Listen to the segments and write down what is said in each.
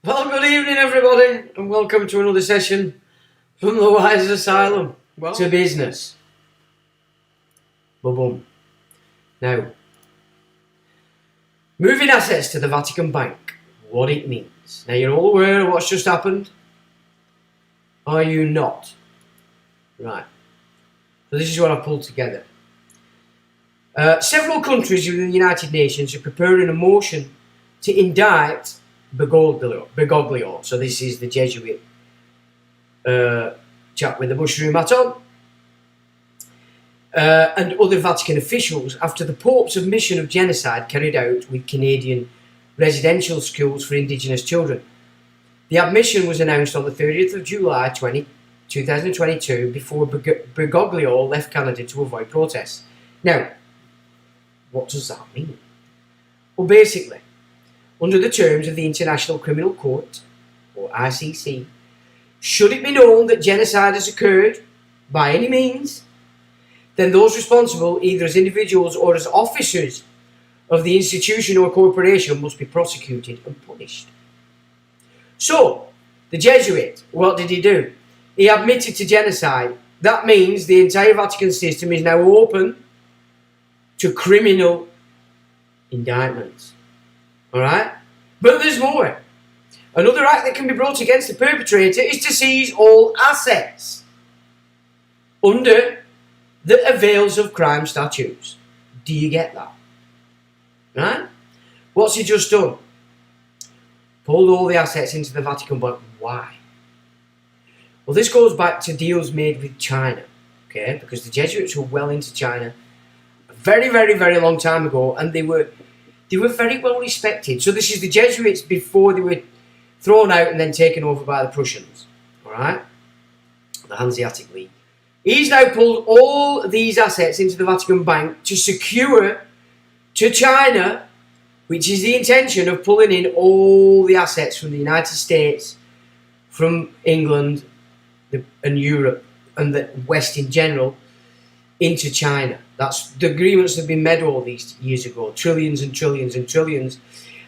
Well, good evening, everybody, and welcome to another session from the Wise Asylum to business. Boom. Now, moving assets to the Vatican Bank, what it means. Now, you're all aware of what's just happened? Are you not? Right. So this is what I've pulled together. Several countries within the United Nations are preparing a motion to indict Bergoglio. So this is the Jesuit chap with the mushroom hat on, and other Vatican officials after the Pope's admission of genocide carried out with Canadian residential schools for Indigenous children. The admission was announced on the 30th of July 2022 before Bergoglio left Canada to avoid protests. Now, what does that mean? Well, basically, under the terms of the International Criminal Court, or ICC, should it be known that genocide has occurred by any means, then those responsible, either as individuals or as officers of the institution or corporation, must be prosecuted and punished. So, the Jesuit, what did he do? He admitted to genocide. That means the entire Vatican system is now open to criminal indictments. Alright? But there's more. Another act that can be brought against the perpetrator is to seize all assets under the avails of crime statutes. Do you get that? Right? What's he just done? Pulled all the assets into the Vatican Bank. Why? Well, this goes back to deals made with China. Okay? Because the Jesuits were well into China a very, very, very long time ago, and they were very well respected. So this is the Jesuits before they were thrown out and then taken over by the Prussians. Alright? The Hanseatic League. He's now pulled all these assets into the Vatican Bank to secure to China, which is the intention of pulling in all the assets from the United States, from England and Europe and the West in general, into China. That's the agreements that have been made all these years ago, trillions and trillions and trillions,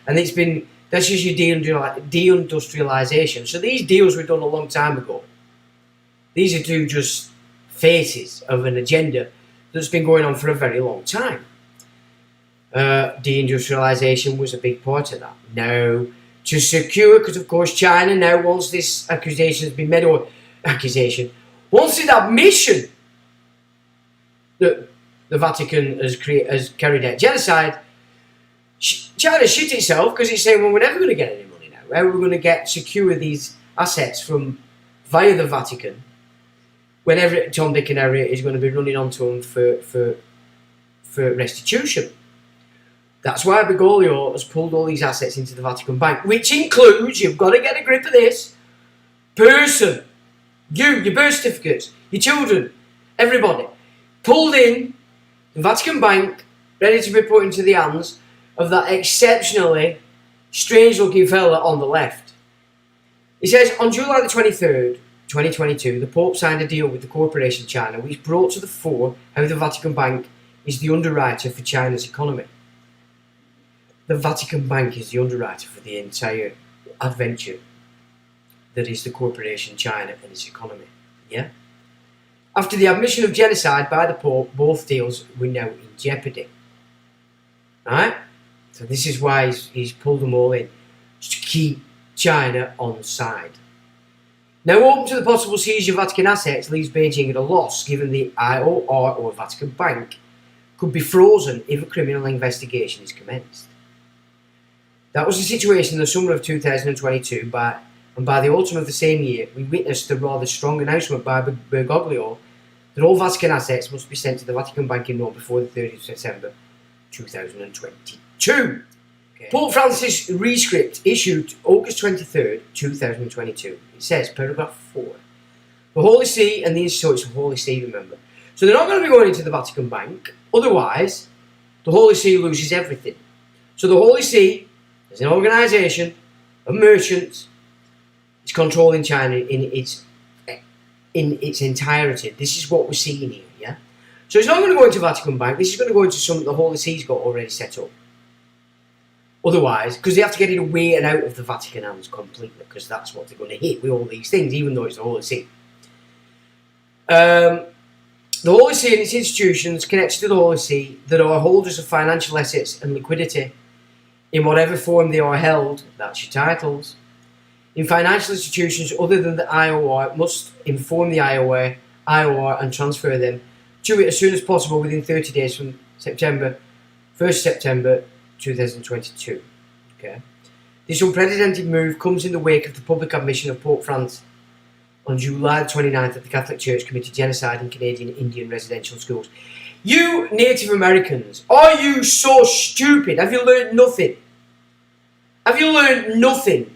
and that's just your deindustrialization. So these deals were done a long time ago. These are two just faces of an agenda that's been going on for a very long time. Deindustrialization was a big part of that. Now, to secure, because of course China now, once this accusation has been made, or once this admission that the Vatican has carried out genocide, China shit itself, because it's saying, well, we're never going to get any money now. How are we going to secure these assets via the Vatican whenever Tom, Dick and Harry is going to be running onto them for restitution? That's why Bergoglio has pulled all these assets into the Vatican Bank, which includes, you've got to get a grip of this, person, your birth certificates, your children, everybody, pulled in the Vatican Bank, ready to be put into the hands of that exceptionally strange-looking fella on the left. He says, on July the 23rd, 2022, the Pope signed a deal with the corporation China, which brought to the fore how the Vatican Bank is the underwriter for China's economy. The Vatican Bank is the underwriter for the entire adventure that is the corporation China and its economy. Yeah? After the admission of genocide by the Pope, both deals were now in jeopardy. Right? So this is why he's pulled them all in, just to keep China on side. Now, open to the possible seizure of Vatican assets leaves Beijing at a loss, given the IOR, or Vatican Bank, could be frozen if a criminal investigation is commenced. That was the situation in the summer of 2022, and by the autumn of the same year, we witnessed the rather strong announcement by Bergoglio that all Vatican assets must be sent to the Vatican Bank in Rome before the 30th of September 2022. Okay. Pope Francis' rescript issued August 23rd, 2022. It says, paragraph 4, the Holy See and the Institute of Holy See, remember. So they're not going to be going into the Vatican Bank, otherwise the Holy See loses everything. So the Holy See is an organisation of merchants. It's controlling China in its entirety. This is what we're seeing here, yeah? So it's not going to go into Vatican Bank. This is going to go into something the Holy See's got already set up. Otherwise, because they have to get it away and out of the Vatican hands completely, because that's what they're going to hit with all these things, even though it's the Holy See. The Holy See and its institutions connected to the Holy See that are holders of financial assets and liquidity in whatever form they are held, that's your titles, in financial institutions other than the IOR must inform the IOR and transfer them to it as soon as possible within 30 days from September 1st September 2022. Okay. This unprecedented move comes in the wake of the public admission of Pope Francis on July 29th that the Catholic Church committed genocide in Canadian Indian residential schools. You Native Americans, are you so stupid? Have you learned nothing? Have you learned nothing?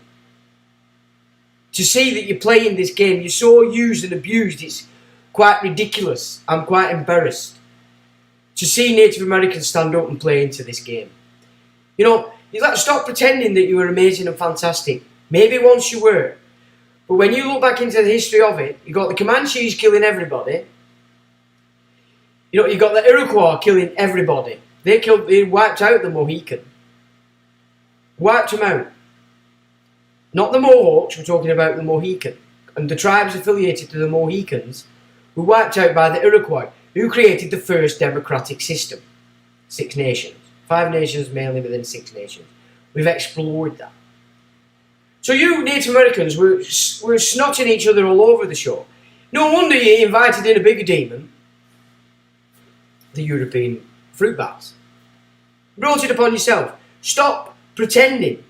To see that you're playing this game, you're so used and abused, it's quite ridiculous. I'm quite embarrassed to see Native Americans stand up and play into this game. You know, you got to stop pretending that you were amazing and fantastic. Maybe once you were. But when you look back into the history of it, you got the Comanches killing everybody. You know, you got the Iroquois killing everybody. They wiped out the Mohican. Wiped them out. Not the Mohawks, we're talking about the Mohican. And the tribes affiliated to the Mohicans were wiped out by the Iroquois, who created the first democratic system. 6 nations. 5 nations mainly within 6 nations. We've explored that. So you Native Americans were snotting each other all over the show. No wonder you invited in a bigger demon, the European fruit bats. Brought it upon yourself. Stop pretending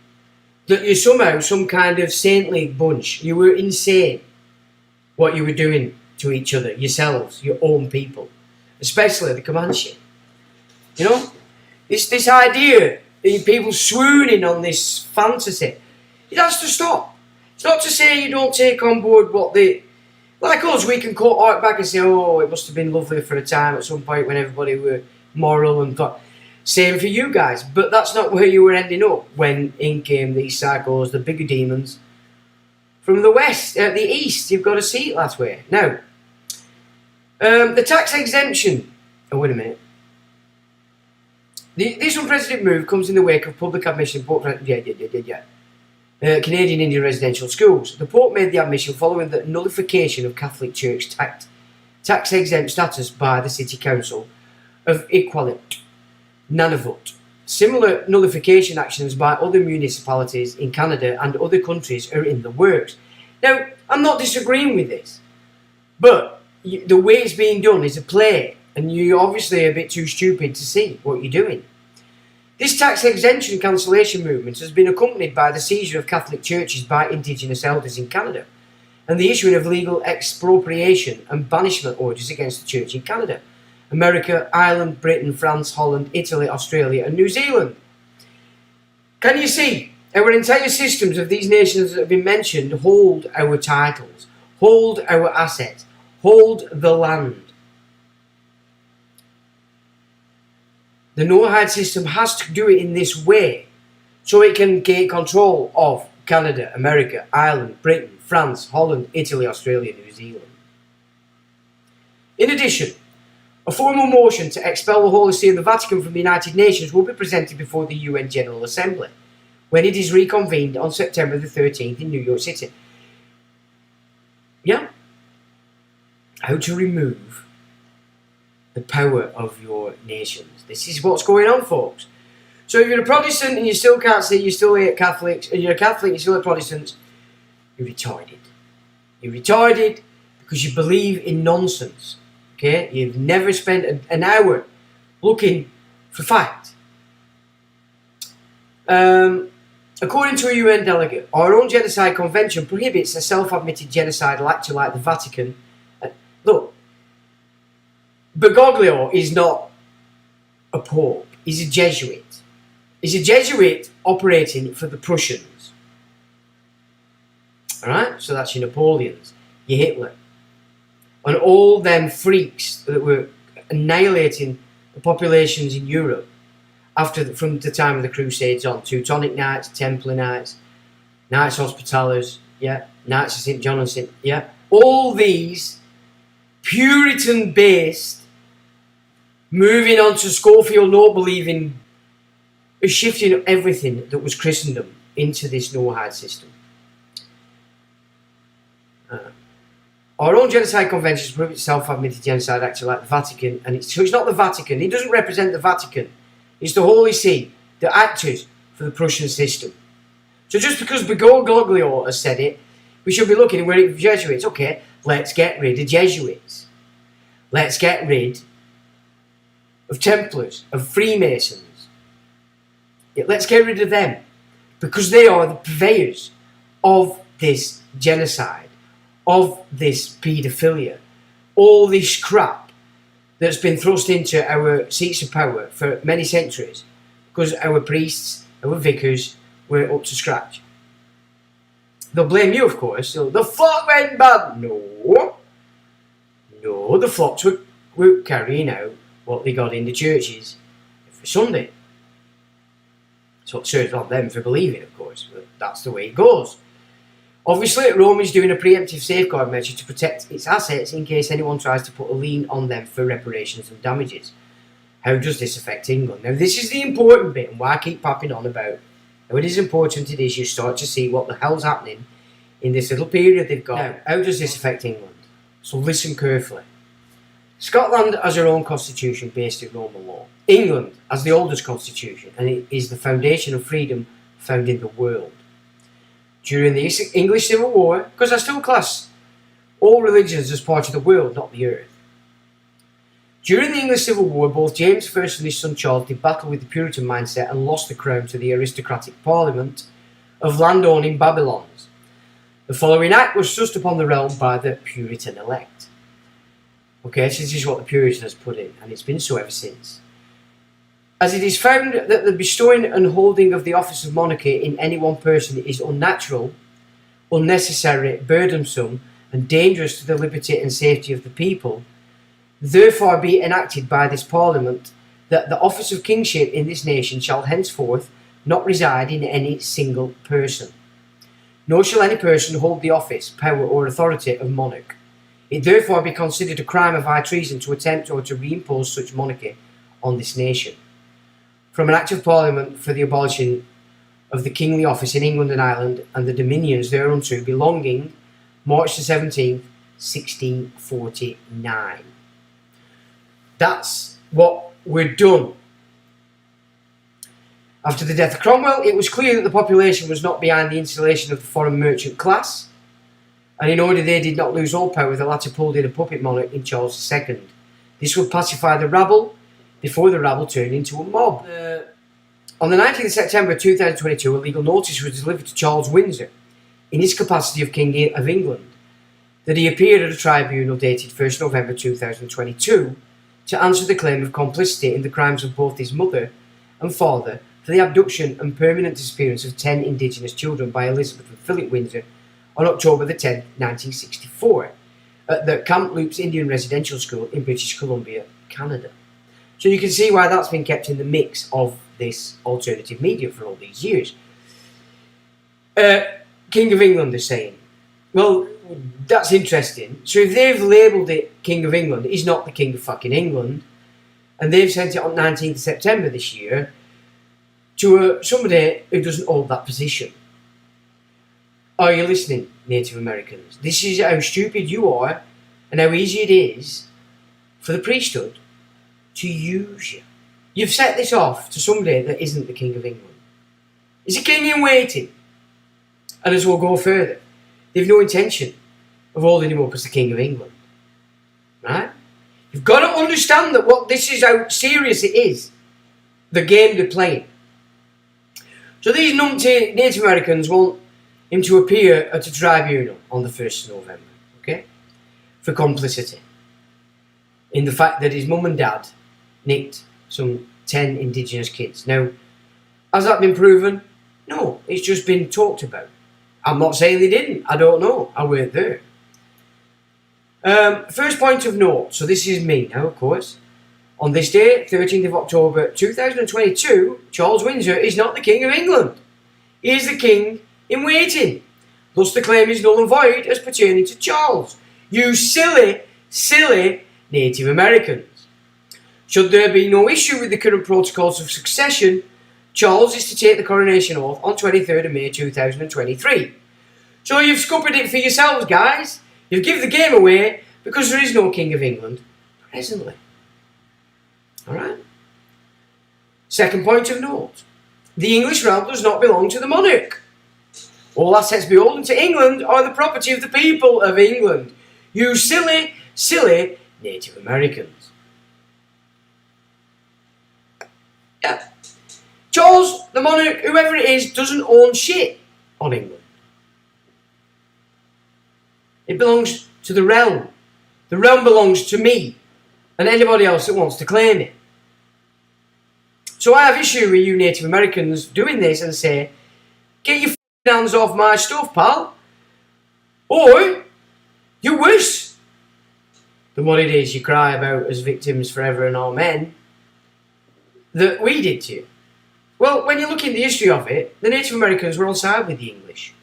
that you're somehow some kind of saintly bunch. You were insane what you were doing to each other, yourselves, your own people, especially the Comanche. You know, this idea of people swooning on this fantasy, it has to stop. It's not to say you don't take on board what they, like us, we can quote art back and say, oh, it must have been lovely for a time at some point when everybody were moral and thought. Same for you guys, but that's not where you were ending up when in came these psychos, the bigger demons from the west, the east. You've got to see it that way. Now, the tax exemption. Oh, wait a minute. This unprecedented move comes in the wake of public admission. Canadian Indian residential schools. The Pope made the admission following the nullification of Catholic Church tax exempt status by the City Council of Iqaluit. Nunavut. Similar nullification actions by other municipalities in Canada and other countries are in the works. Now, I'm not disagreeing with this, but the way it's being done is a play, and you're obviously a bit too stupid to see what you're doing. This tax exemption cancellation movement has been accompanied by the seizure of Catholic churches by Indigenous elders in Canada and the issuing of legal expropriation and banishment orders against the church in Canada, America, Ireland, Britain, France, Holland, Italy, Australia and New Zealand. Can you see? Our entire systems of these nations that have been mentioned hold our titles, hold our assets, hold the land. The Noahide system has to do it in this way so it can gain control of Canada, America, Ireland, Britain, France, Holland, Italy, Australia, New Zealand. In addition, a formal motion to expel the Holy See and the Vatican from the United Nations will be presented before the UN General Assembly when it is reconvened on September the 13th in New York City. Yeah? How to remove the power of your nations. This is what's going on, folks. So if you're a Protestant and you still can't see, you still hate Catholics, and you're a Catholic and you still hate Protestants, you're retarded. You're retarded because you believe in nonsense. Okay, you've never spent an hour looking for fact. According to a UN delegate, our own genocide convention prohibits a self-admitted genocidal actor like the Vatican. Look, Bergoglio is not a pope. He's a Jesuit. He's a Jesuit operating for the Prussians. Alright, so that's your Napoleons, your Hitler, and all them freaks that were annihilating the populations in Europe from the time of the Crusades on. Teutonic Knights, Templar Knights, Knights Hospitallers, yeah, Knights of St. John and St. Yeah, all these Puritan-based, moving on to Schofield note-believing is shifting everything that was Christendom into this no-hide system. Our own genocide conventions prove itself admitted genocide actually like the Vatican, and so it's not the Vatican. It doesn't represent the Vatican. It's the Holy See, the actors for the Prussian system. So just because Bergoglio has said it, we should be looking where it Jesuits. Okay, let's get rid of Jesuits. Let's get rid of Templars, of Freemasons. Yeah, let's get rid of them, because they are the purveyors of this genocide, of this paedophilia, all this crap that's been thrust into our seats of power for many centuries, because our priests, our vicars were up to scratch. They'll blame you, of course. So the flock went bad. No, the flocks were carrying out what they got in the churches for Sunday. So it serves on them for believing, of course, but that's the way it goes. Obviously, Rome is doing a preemptive safeguard measure to protect its assets in case anyone tries to put a lien on them for reparations and damages. How does this affect England? Now, this is the important bit, and why I keep popping on about how it is important it is you start to see what the hell's happening in this little period they've got. Now, how does this affect England? So listen carefully. Scotland has her own constitution based in Roman law. England has the oldest constitution, and it is the foundation of freedom found in the world. During the English Civil War, because I still class all religions as part of the world, not the earth. During the English Civil War, both James I and his son Charles did battle with the Puritan mindset and lost the crown to the aristocratic parliament of landowning Babylons. The following act was thrust upon the realm by the Puritan elect. Okay, so this is what the Puritans put in, and it's been so ever since. As it is found that the bestowing and holding of the office of monarchy in any one person is unnatural, unnecessary, burdensome, and dangerous to the liberty and safety of the people, therefore be enacted by this Parliament that the office of kingship in this nation shall henceforth not reside in any single person, nor shall any person hold the office, power, or authority of monarch. It therefore be considered a crime of high treason to attempt or to reimpose such monarchy on this nation. From an Act of Parliament for the abolition of the kingly office in England and Ireland and the dominions thereunto belonging March the 17th, 1649. That's what we're done. After the death of Cromwell, it was clear that the population was not behind the installation of the foreign merchant class, and in order they did not lose all power, the latter pulled in a puppet monarch in Charles II. This would pacify the rabble before the rabble turned into a mob. On the 19th of September 2022, a legal notice was delivered to Charles Windsor, in his capacity of King of England, that he appeared at a tribunal dated 1st November 2022 to answer the claim of complicity in the crimes of both his mother and father for the abduction and permanent disappearance of 10 Indigenous children by Elizabeth and Philip Windsor on October the 10th, 1964, at the Kamloops Indian Residential School in British Columbia, Canada. So you can see why that's been kept in the mix of this alternative media for all these years. King of England is saying, well, that's interesting. So if they've labelled it King of England, he's not the King of fucking England, and they've sent it on 19th of September this year to somebody who doesn't hold that position. Are you listening, Native Americans? This is how stupid you are and how easy it is for the priesthood to use you. You've set this off to somebody that isn't the King of England. He's a king in waiting. And as we'll go further, they've no intention of holding him up as the King of England. Right? You've got to understand that what this is, how serious it is. The game they're playing. So these numpty Native Americans want him to appear at a tribunal on the 1st of November. Okay? For complicity in the fact that his mum and dad nicked some 10 Indigenous kids. Now, has that been proven? No, it's just been talked about. I'm not saying they didn't. I don't know. I weren't there. First point of note. So this is me now, of course. On this day, 13th of October 2022, Charles Windsor is not the King of England. He is the King in waiting. Thus the claim is null and void as pertaining to Charles. You silly, silly Native Americans. Should there be no issue with the current protocols of succession, Charles is to take the coronation oath on 23rd of May 2023. So you've scuppered it for yourselves, guys. You've given the game away because there is no King of England presently. Alright? Second point of note. The English realm does not belong to the monarch. All assets beholden to England are the property of the people of England. You silly, silly Native Americans. Yeah. Charles, the monarch, whoever it is, doesn't own shit on England. It belongs to the realm. The realm belongs to me and anybody else that wants to claim it. So I have issue with you Native Americans doing this and say, get your hands off my stuff, pal. Or you're worse than what it is you cry about as victims forever and amen that we did to you. Well, when you look in the history of it, the Native Americans were on side with the English.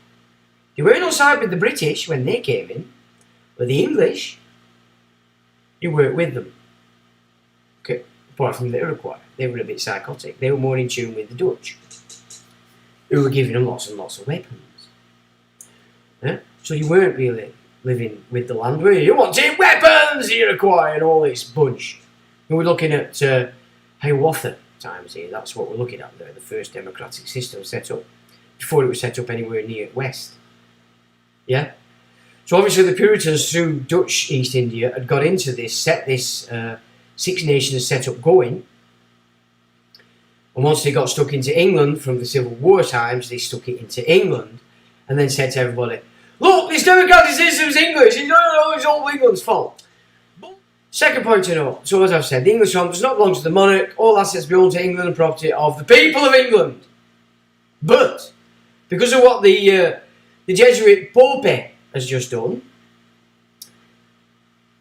They weren't on side with the British when they came in, but the English, you worked with them. Okay, apart from the Iroquois, they were a bit psychotic. They were more in tune with the Dutch, who were giving them lots and lots of weapons. Yeah? So you weren't really living with the land, were you? You wanted weapons, the Iroquois, and all this bunch. And we're looking at Hiawatha times here. That's what we're looking at there, the first democratic system set up, before it was set up anywhere near west. Yeah? So obviously the Puritans through Dutch East India had got into this, set this Six Nations setup going. And once they got stuck into England from the Civil War times, they stuck it into England and then said to everybody, look, this democratic system's English, it's all England's fault. Second point to note, so as I've said, the English realm does not belong to the monarch, all assets belong to England and property of the people of England. But, because of what the Jesuit Pope has just done,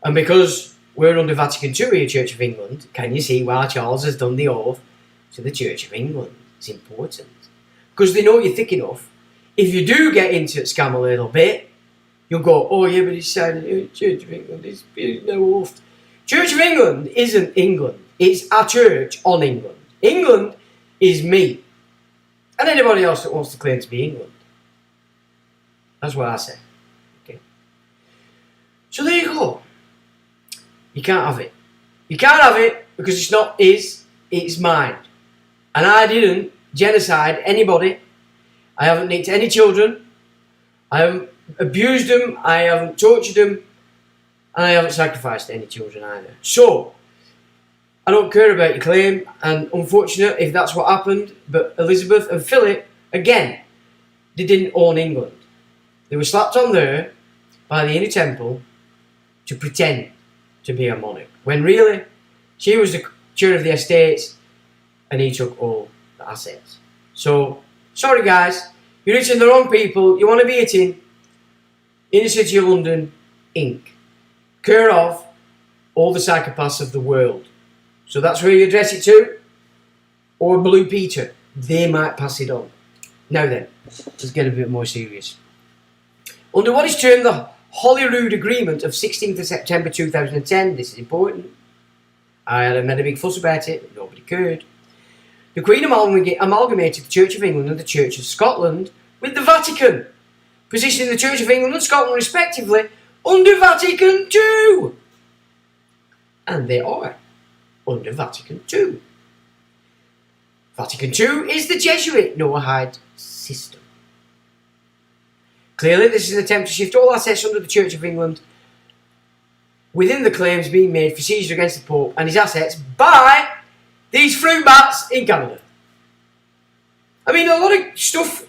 and because we're under Vatican II here, Church of England, can you see why Charles has done the oath to the Church of England? It's important. Because they know you're thick enough. If you do get into scam a little bit, you'll go, oh yeah, but he's saying Church of England, there's no oath. Church of England isn't England. It's a church on England. England is me. And anybody else that wants to claim to be England. That's what I say. Okay. So there you go. You can't have it. You can't have it because it's not his, it's mine. And I didn't genocide anybody. I haven't nicked any children. I haven't abused them. I haven't tortured them. And I haven't sacrificed any children either. So, I don't care about your claim, and unfortunate if that's what happened, but Elizabeth and Philip, again, they didn't own England. They were slapped on there by the Inner Temple to pretend to be a monarch, when really, she was the chair of the estates, and he took all the assets. So, sorry guys, you're reaching the wrong people. You want to be hitting Inner City of London, Inc. Care of all the psychopaths of the world. So that's where you address it to. Or Blue Peter. They might pass it on. Now then, let's get a bit more serious. Under what is termed the Holyrood Agreement of 16th of September 2010, this is important. I had made a big fuss about it, but nobody cared. The Queen amalgamated the Church of England and the Church of Scotland with the Vatican, positioning the Church of England and Scotland respectively under Vatican II. And they are under Vatican II. Vatican II is the Jesuit Noahide system. Clearly, this is an attempt to shift all assets under the Church of England within the claims being made for seizure against the Pope and his assets by these fruit bats in Canada. I mean, a lot of stuff,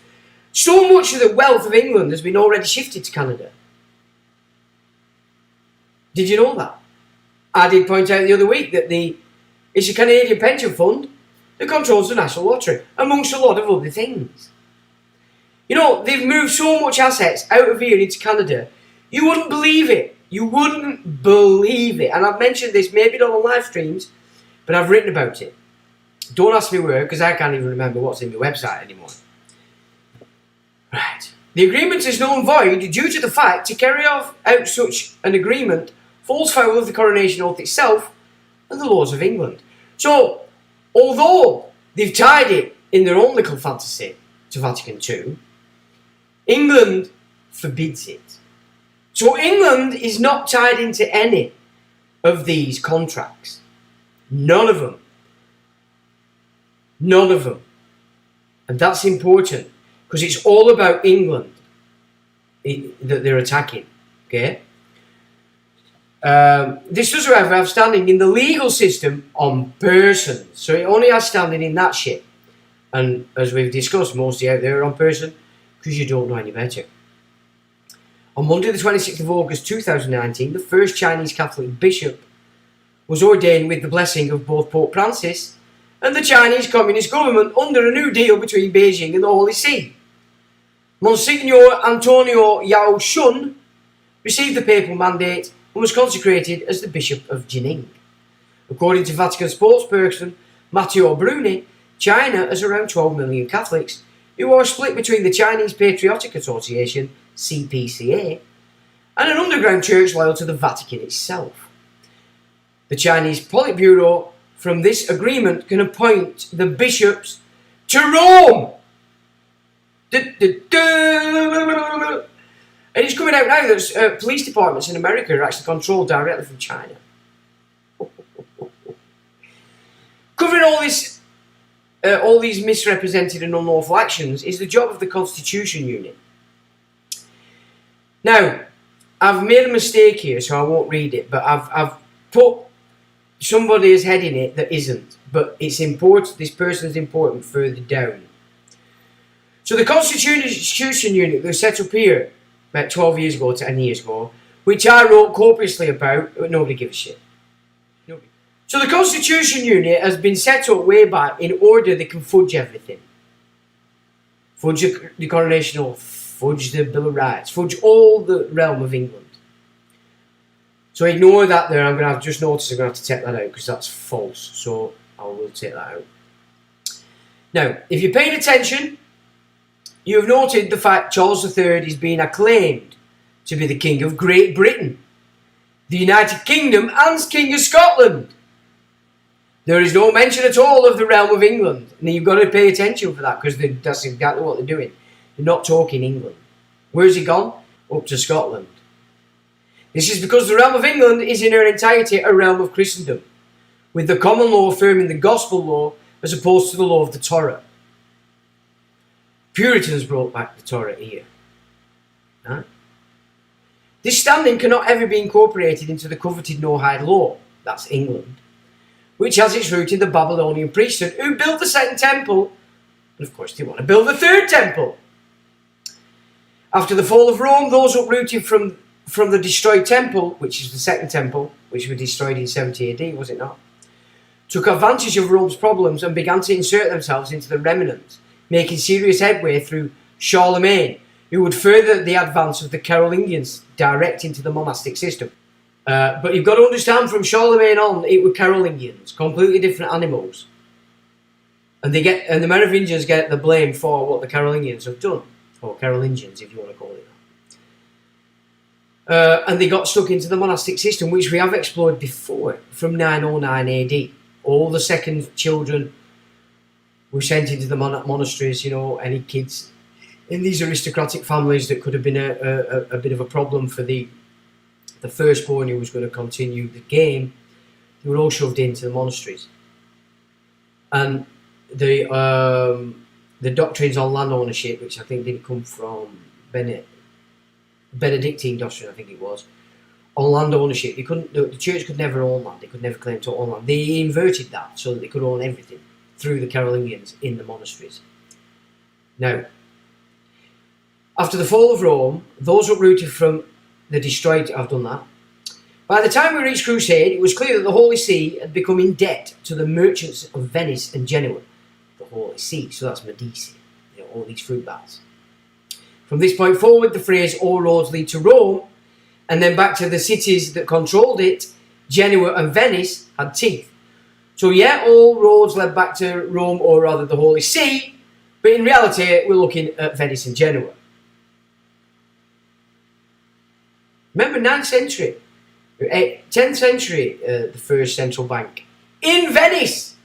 so much of the wealth of England has been already shifted to Canada. Did you know that? I did point out the other week that it's a Canadian pension fund that controls the National Lottery, amongst a lot of other things. You know, they've moved so much assets out of here into Canada, you wouldn't believe it. You wouldn't believe it. And I've mentioned this, maybe not on live streams, but I've written about it. Don't ask me where, because I can't even remember what's in the website anymore. Right. The agreement is null and void due to the fact to carry out such an agreement falls foul of the coronation oath itself and the laws of England. So, although they've tied it in their own little fantasy to Vatican II, England forbids it. So England is not tied into any of these contracts. None of them. None of them. And that's important because it's all about England that they're attacking. Okay? This does, however, have standing in the legal system on persons. So it only has standing in that shit. And as we've discussed, mostly out there on person because you don't know any better. On Monday the 26th of August 2019, the first Chinese Catholic bishop was ordained with the blessing of both Pope Francis and the Chinese Communist government under a new deal between Beijing and the Holy See. Monsignor Antonio Yao Shun received the papal mandate and was consecrated as the Bishop of Jining. According to Vatican spokesperson Matteo Bruni, China has around 12 million Catholics who are split between the Chinese Patriotic Association, CPCA, and an underground church loyal to the Vatican itself. The Chinese Politburo from this agreement can appoint the bishops to Rome. And it's coming out now that police departments in America are actually controlled directly from China. Covering all these misrepresented and unlawful actions is the job of the Constitution Unit. Now, I've made a mistake here, so I won't read it, but I've put somebody as heading it that isn't, but it's important. This person is important further down. So the Constitution Unit that was set up here about 12 years ago, 10 years ago, which I wrote copiously about, but nobody gives a shit. Nobody. So the Constitution Unit has been set up way back in order they can fudge everything. Fudge the Coronation Oath, fudge the Bill of Rights, fudge all the realm of England. So ignore that there. I'm going to have just noticed I'm going to have to take that out because that's false. So I will take that out. Now, if you paid attention, you have noted the fact Charles III is being acclaimed to be the King of Great Britain, the United Kingdom and King of Scotland. There is no mention at all of the realm of England. And you've got to pay attention for that because that's exactly what they're doing. They're not talking England. Where's he gone? Up to Scotland. This is because the realm of England is in her entirety a realm of Christendom, with the common law affirming the gospel law as opposed to the law of the Torah. Puritans brought back the Torah here. Right? This standing cannot ever be incorporated into the coveted Noahide law, that's England, which has its root in the Babylonian priesthood who built the second temple, and of course they want to build the third temple. After the fall of Rome, those uprooted from the destroyed temple, which is the second temple, which was destroyed in 70 AD, was it not, took advantage of Rome's problems and began to insert themselves into the remnant, making serious headway through Charlemagne, who would further the advance of the Carolingians direct into the monastic system. But you've got to understand, from Charlemagne on, it were Carolingians, completely different animals. And the Merovingians get the blame for what the Carolingians have done, or Carolingians, if you want to call it that. And they got stuck into the monastic system, which we have explored before, from 909 AD. All the second children were sent into the monasteries, any kids in these aristocratic families that could have been a bit of a problem for the firstborn who was going to continue the game, they were all shoved into the monasteries. And the doctrines on land ownership, which I think did come from Benedictine doctrine, I think it was, on land ownership, the church could never own land, they could never claim to own land. They inverted that so that they could own everything through the Carolingians in the monasteries. Now, after the fall of Rome, those uprooted from the destroyed, I've done that. By the time we reached Crusade, it was clear that the Holy See had become in debt to the merchants of Venice and Genoa. The Holy See, so that's Medici, all these fruit bats. From this point forward, the phrase all roads lead to Rome, and then back to the cities that controlled it, Genoa and Venice, had teeth. So yeah, all roads led back to Rome, or rather the Holy See, but in reality, we're looking at Venice and Genoa. Remember, 9th century, 10th century, the first central bank in Venice.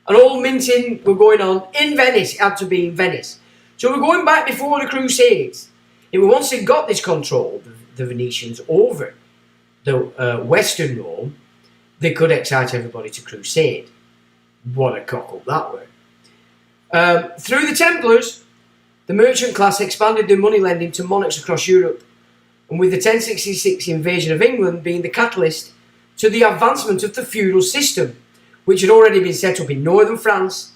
And all minting were going on in Venice. It had to be in Venice. So we're going back before the Crusades. And once they got this control, the Venetians, over the Western Rome, they could excite everybody to crusade. What a cock up that were. Through the Templars, the merchant class expanded their money lending to monarchs across Europe, and with the 1066 invasion of England being the catalyst to the advancement of the feudal system, which had already been set up in northern France,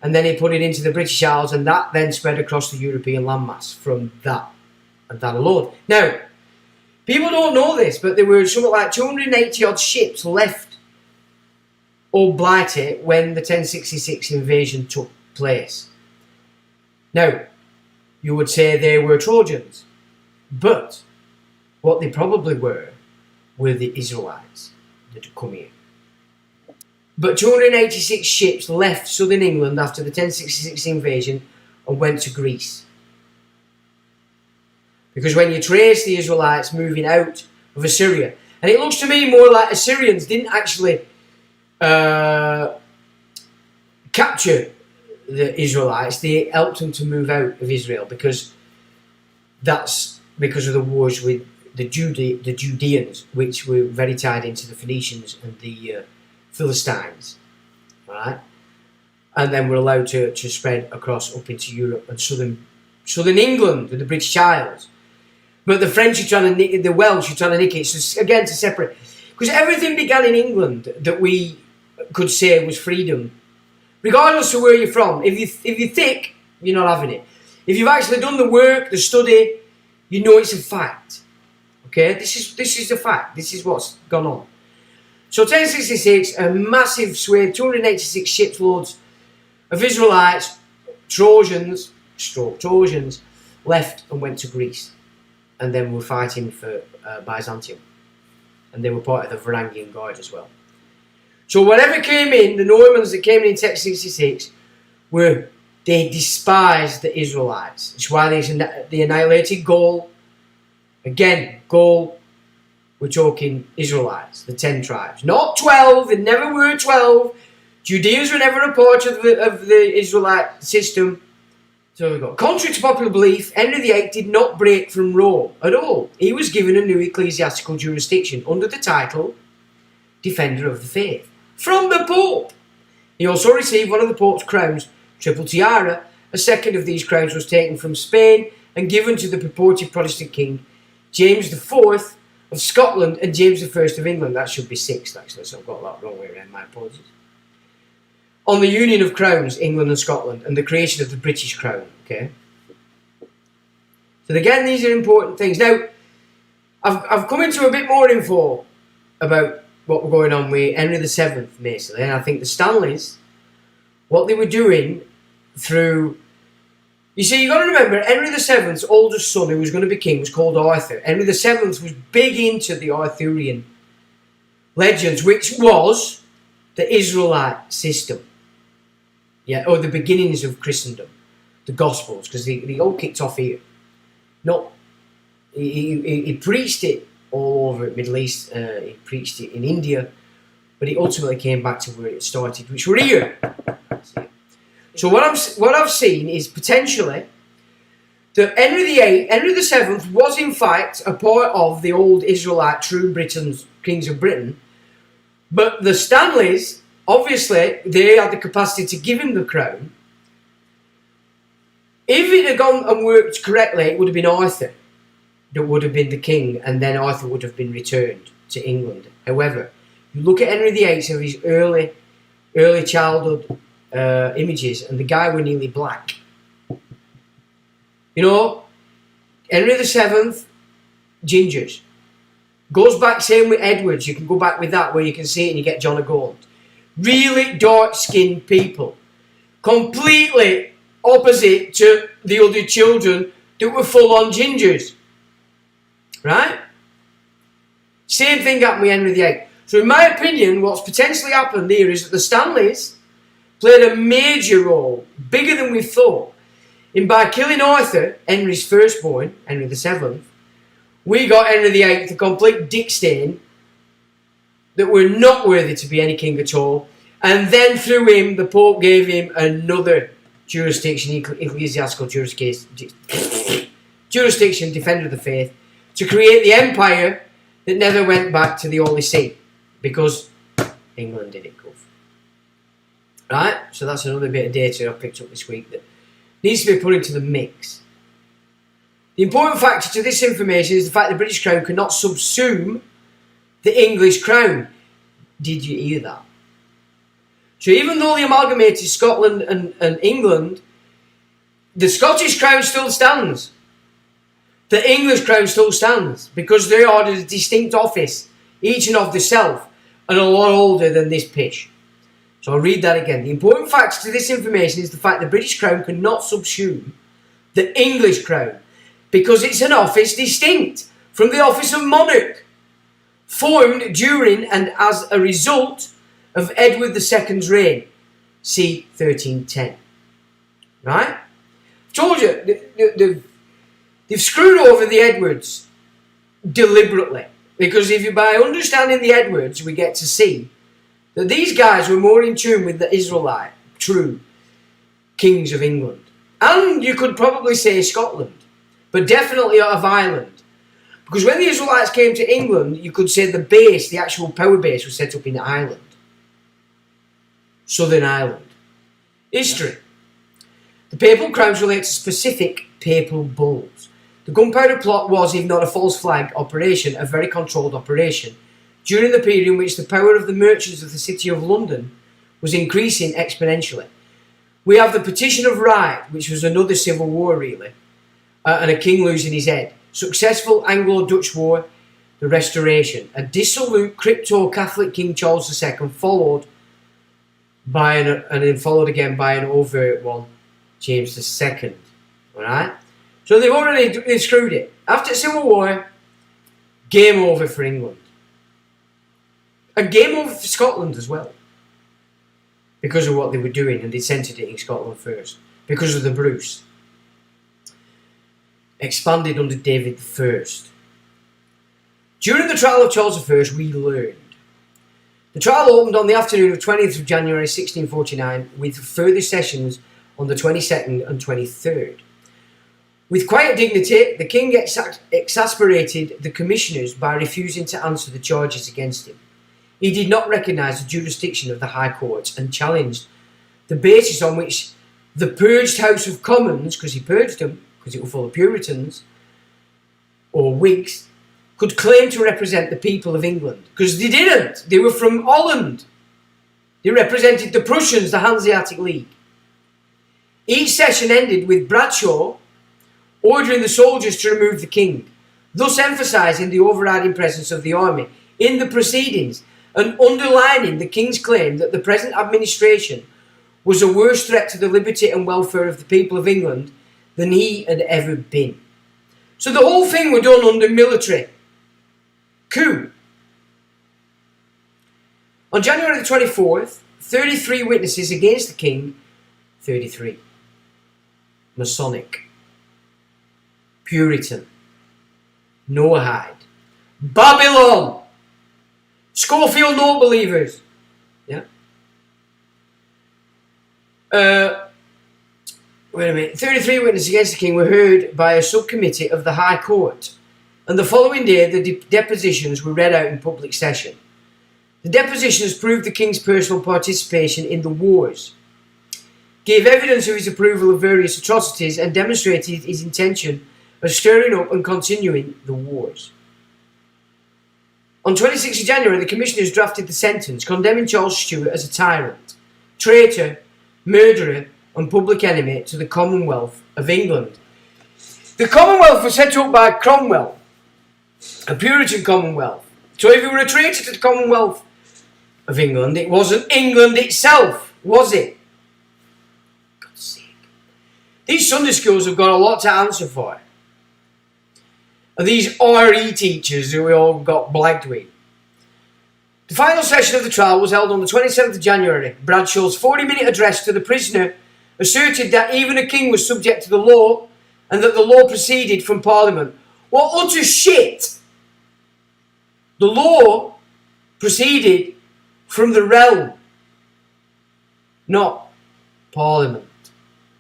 and then he put it into the British Isles, and that then spread across the European landmass from that and that alone. Now, people don't know this, but there were something like 280 odd ships left Old Blighty when the 1066 invasion took place. Now, you would say they were Trojans, but what they probably were the Israelites that had come here. But 286 ships left southern England after the 1066 invasion and went to Greece. Because when you trace the Israelites moving out of Assyria, and it looks to me more like Assyrians didn't actually capture the Israelites, they helped them to move out of Israel, because that's because of the wars with the Judeans, which were very tied into the Phoenicians and the Philistines, right? And then were allowed to spread across up into Europe and southern England with the British Isles. But the French are trying to nick, the Welsh are trying to nick it. So again, to separate, because everything began in England that we could say was freedom, regardless of where you're from. If you're thick, you're not having it. If you've actually done the work, the study, you know it's a fact. Okay, this is the fact. This is what's gone on. So 1066, a massive swathe, 286 ships loads of Israelites, Trojans, left and went to Greece, and then were fighting for Byzantium, and they were part of the Varangian Guard as well. So whatever came in, the Normans that came in 1066 they despised the Israelites. It's why they annihilated Gaul. Again, Gaul, we're talking Israelites, the 10 tribes. Not 12, they never were 12. Judeans were never a part of the Israelite system. So we got, contrary to popular belief, Henry VIII did not break from Rome at all. He was given a new ecclesiastical jurisdiction under the title Defender of the Faith from the Pope. He also received one of the Pope's crowns, triple tiara. A second of these crowns was taken from Spain and given to the purported Protestant king James IV of Scotland and James I of England. That should be 6th, actually, so I've got that wrong way around, my apologies. On the union of crowns, England and Scotland, and the creation of the British crown, okay? So again, these are important things. Now, I've come into a bit more info about what was going on with Henry VII, basically, and I think the Stanleys, what they were doing through... You see, you've got to remember, Henry VII's oldest son, who was going to be king, was called Arthur. Henry VII was big into the Arthurian legends, which was the Israelite system. Yeah, or the beginnings of Christendom, the Gospels, because they all kicked off here. He preached it all over the Middle East, he preached it in India, but he ultimately came back to where it started, which were here. So what I've seen is potentially that Henry VII was in fact a part of the old Israelite true Britain's kings of Britain, but the Stanleys, obviously, they had the capacity to give him the crown. If it had gone and worked correctly, it would have been Arthur that would have been the king, and then Arthur would have been returned to England. However, you look at Henry VIII of his early childhood images, and the guy were nearly black. You know, Henry VII, gingers. Goes back, same with Edwards, you can go back with that, where you can see it and you get John of Gaunt. Really dark-skinned people. Completely opposite to the other children that were full-on gingers. Right? Same thing happened with Henry VIII. So in my opinion, what's potentially happened here is that the Stanleys played a major role, bigger than we thought, in by killing Arthur, Henry's firstborn, Henry VII, we got Henry VIII, a complete dick stain, that were not worthy to be any king at all, And then through him, the Pope gave him another jurisdiction, ecclesiastical jurisdiction, defender of the faith, to create the empire that never went back to the Holy See, because England did it, Gov. Right? So that's another bit of data I picked up this week that needs to be put into the mix. The important factor to this information is the fact the British Crown cannot subsume the English Crown. Did you hear that? So even though they amalgamated Scotland and England, the Scottish Crown still stands. The English Crown still stands because they are a distinct office, each and of themselves, and a lot older than this pish. So I'll read that again. The important factor to this information is the fact the British Crown cannot subsume the English Crown because it's an office distinct from the office of monarch, formed during and as a result of Edward II's reign, c. 1310. Right? I've told you, they've screwed over the Edwards deliberately. Because if you, by understanding the Edwards, we get to see that these guys were more in tune with the Israelite, true kings of England. And you could probably say Scotland, but definitely of Ireland. Because when the Israelites came to England, you could say the base, the actual power base, was set up in Ireland. Southern Ireland. History. The papal crowns relate to specific papal bulls. The gunpowder plot was, if not a false flag operation, a very controlled operation, during the period in which the power of the merchants of the City of London was increasing exponentially. We have the Petition of Right, which was another civil war really, and a king losing his head. Successful Anglo-Dutch War, the Restoration. A dissolute crypto-Catholic King Charles II followed by and then followed again by an overt one, James II. Alright? So they've screwed it. After Civil War, game over for England. And game over for Scotland as well. Because of what they were doing, and they centred it in Scotland first. Because of the Bruce. Expanded under David I. During the trial of Charles I, we learned. The trial opened on the afternoon of 20th of January 1649, with further sessions on the 22nd and 23rd. With quiet dignity, the king exasperated the commissioners by refusing to answer the charges against him. He did not recognise the jurisdiction of the High Court and challenged the basis on which the purged House of Commons, because he purged them, because it was full of Puritans or Whigs, could claim to represent the people of England. Because they didn't. They were from Holland. They represented the Prussians, the Hanseatic League. Each session ended with Bradshaw ordering the soldiers to remove the king, thus emphasising the overriding presence of the army in the proceedings and underlining the king's claim that the present administration was a worse threat to the liberty and welfare of the people of England than he had ever been. So the whole thing was done under military coup. On January the 24th, 33 witnesses against the king, 33. Masonic, Puritan, Noahide, Babylon, Schofield no believers. Yeah. Wait a minute. 33 witnesses against the king were heard by a subcommittee of the High Court, and the following day the depositions were read out in public session. The depositions proved the king's personal participation in the wars, gave evidence of his approval of various atrocities, and demonstrated his intention of stirring up and continuing the wars. On 26th of January, the commissioners drafted the sentence condemning Charles Stuart as a tyrant, traitor, murderer, and public enemy to the Commonwealth of England. The Commonwealth was set up by Cromwell, a Puritan Commonwealth. So if you were a traitor to the Commonwealth of England, it wasn't England itself, was it? God's sake. These Sunday schools have got a lot to answer for. And these RE teachers who we all got blagged with. The final session of the trial was held on the 27th of January. Bradshaw's 40-minute address to the prisoner asserted that even a king was subject to the law and that the law proceeded from Parliament. What utter shit! The law proceeded from the realm not Parliament,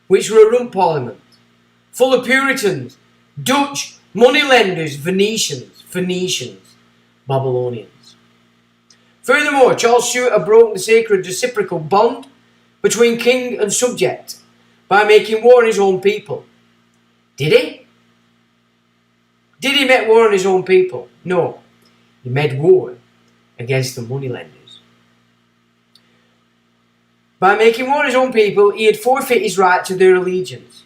which were a rump Parliament, full of Puritans, Dutch, moneylenders, Phoenicians, Babylonians. Furthermore, Charles Stuart had broken the sacred reciprocal bond between king and subject by making war on his own people. Did he? Did he make war on his own people? No. He made war against the moneylenders. By making war on his own people, he had forfeited his right to their allegiance.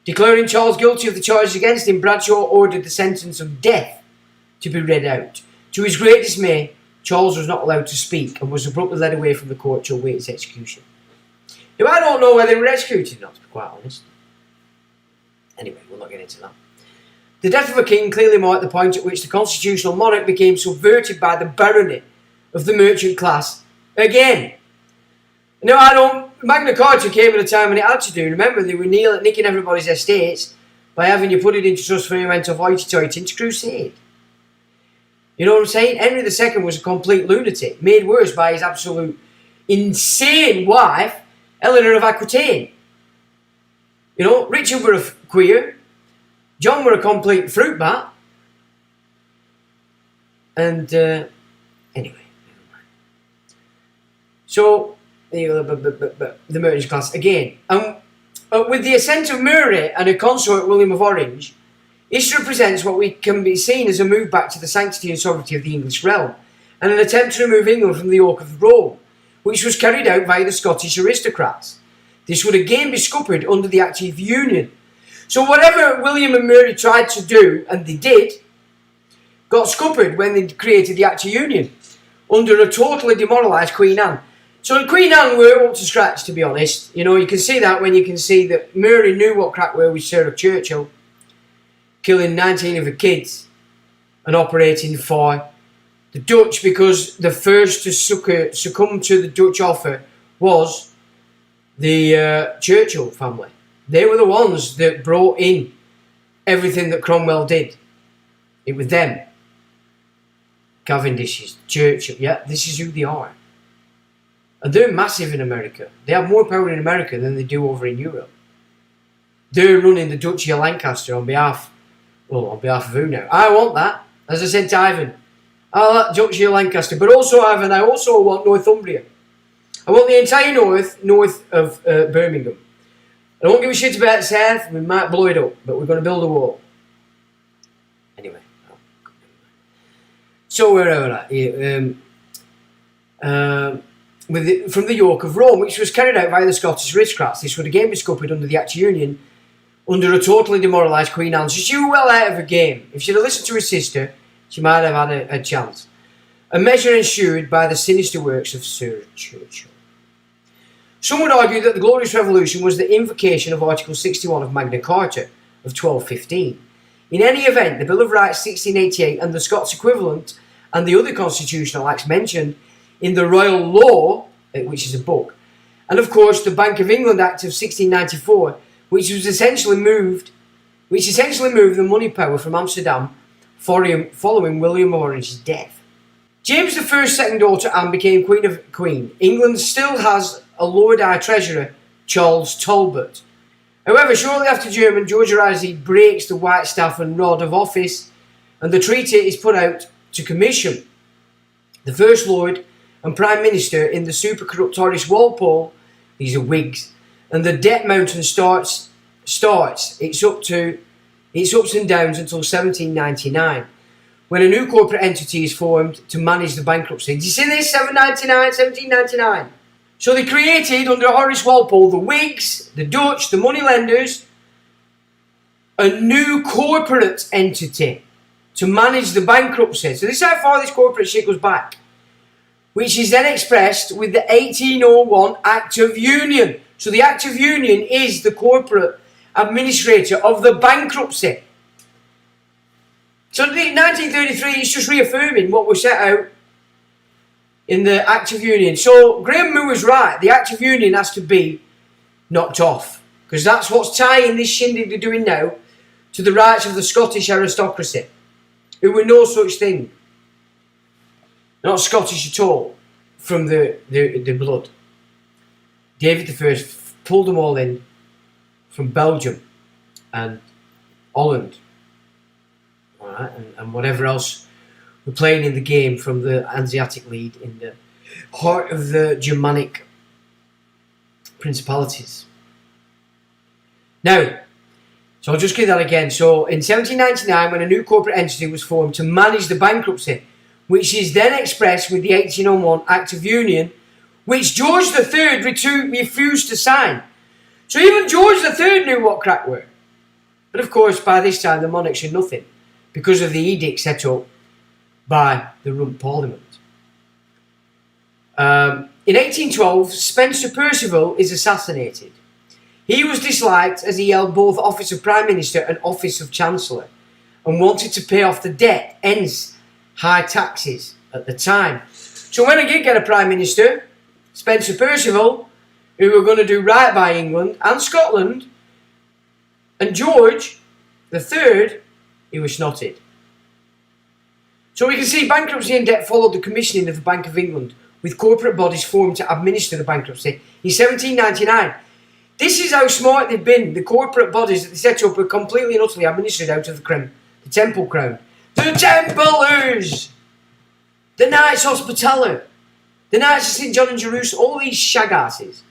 Declaring Charles guilty of the charges against him, Bradshaw ordered the sentence of death to be read out. To his great dismay, Charles was not allowed to speak and was abruptly led away from the court to await his execution. Now, I don't know whether they were executed or not, to be quite honest. Anyway, we'll not get into that. The death of a king clearly marked the point at which the constitutional monarch became subverted by the barony of the merchant class again. Now, Magna Carta came at a time when it had to do. Remember, they were nicking everybody's estates by having you put it into trust for an event of hoity-toity into crusade. You know what I'm saying? Henry II was a complete lunatic, made worse by his absolute insane wife, Eleanor of Aquitaine. You know, Richard were a queer, John were a complete fruit bat, and anyway, never mind. So, the merchant class again. With the assent of Mary and her consort William of Orange, history represents what we can be seen as a move back to the sanctity and sovereignty of the English realm, and an attempt to remove England from the yoke of Rome, which was carried out by the Scottish aristocrats. This would again be scuppered under the Act of Union. So whatever William and Mary tried to do, and they did, got scuppered when they created the Act of Union, under a totally demoralised Queen Anne. So Queen Anne were up to scratch, to be honest. You know, you can see that when you can see that Mary knew what crack were with Sarah Churchill, killing 19 of her kids and operating for the Dutch, because the first to succumb to the Dutch offer was the Churchill family. They were the ones that brought in everything that Cromwell did. It was them. Cavendishes, Churchill, yeah, this is who they are. And they're massive in America. They have more power in America than they do over in Europe. They're running the Duchy of Lancaster on behalf of who now? I want that. As I said to Ivan, I want that Duchy of Lancaster. But also, Ivan, I also want Northumbria. I want the entire north of Birmingham. I don't give a shit about the south. We might blow it up, but we're going to build a wall. Anyway. So where are we at? From the yoke of Rome, which was carried out by the Scottish aristocrats. This would again be scuppered under the Act of Union, under a totally demoralised Queen Anne. So she was well out of her game. If she'd have listened to her sister, she might have had a chance. A measure ensued by the sinister works of Sir Churchill. Some would argue that the Glorious Revolution was the invocation of Article 61 of Magna Carta of 1215. In any event, the Bill of Rights 1688 and the Scots equivalent and the other constitutional acts mentioned in the Royal Law, which is a book, and of course the Bank of England Act of 1694, which essentially moved the money power from Amsterdam following William of Orange's death. James I's second daughter Anne became Queen. England still has a Lord High Treasurer, Charles Talbot. However, shortly after George Risey breaks the white staff and rod of office, and the treaty is put out to commission, the First Lord and Prime Minister in the super corrupt Horace Walpole, these are Whigs, and the debt mountain starts its ups and downs until 1799, when a new corporate entity is formed to manage the bankruptcy. Did you see this? 1799. So they created, under Horace Walpole, the Whigs, the Dutch, the moneylenders, a new corporate entity to manage the bankruptcy. So this is how far this corporate shit goes back, which is then expressed with the 1801 Act of Union. So the Act of Union is the corporate administrator of the bankruptcy. So 1933 is just reaffirming what was set out in the Act of Union. So Graham Moore was right. The Act of Union has to be knocked off, because that's what's tying this shindig they're doing now to the rights of the Scottish aristocracy, who were no such thing. Not Scottish at all, from the blood. David I pulled them all in from Belgium and Holland, all right, and whatever else were playing in the game from the Hanseatic League in the heart of the Germanic principalities. Now, so I'll just give that again. So in 1799, when a new corporate entity was formed to manage the bankruptcy, which is then expressed with the 1801 Act of Union, which George III refused to sign. So even George III knew what crack were. But of course, by this time, the monarchs had nothing because of the edict set up by the Rump Parliament. In 1812, Spencer Perceval is assassinated. He was disliked as he held both office of Prime Minister and office of Chancellor and wanted to pay off the debt, hence high taxes at the time. So when I did get a Prime Minister, Spencer Perceval, who were going to do right by England and Scotland, and George III, he was snotted. So we can see bankruptcy and debt followed the commissioning of the Bank of England, with corporate bodies formed to administer the bankruptcy in 1799. This is how smart they've been. The corporate bodies that they set up are completely and utterly administered out of the crown, the Temple Crown. The Templars! The Knights Hospitaller, the Knights of St. John and Jerusalem, all these shagasses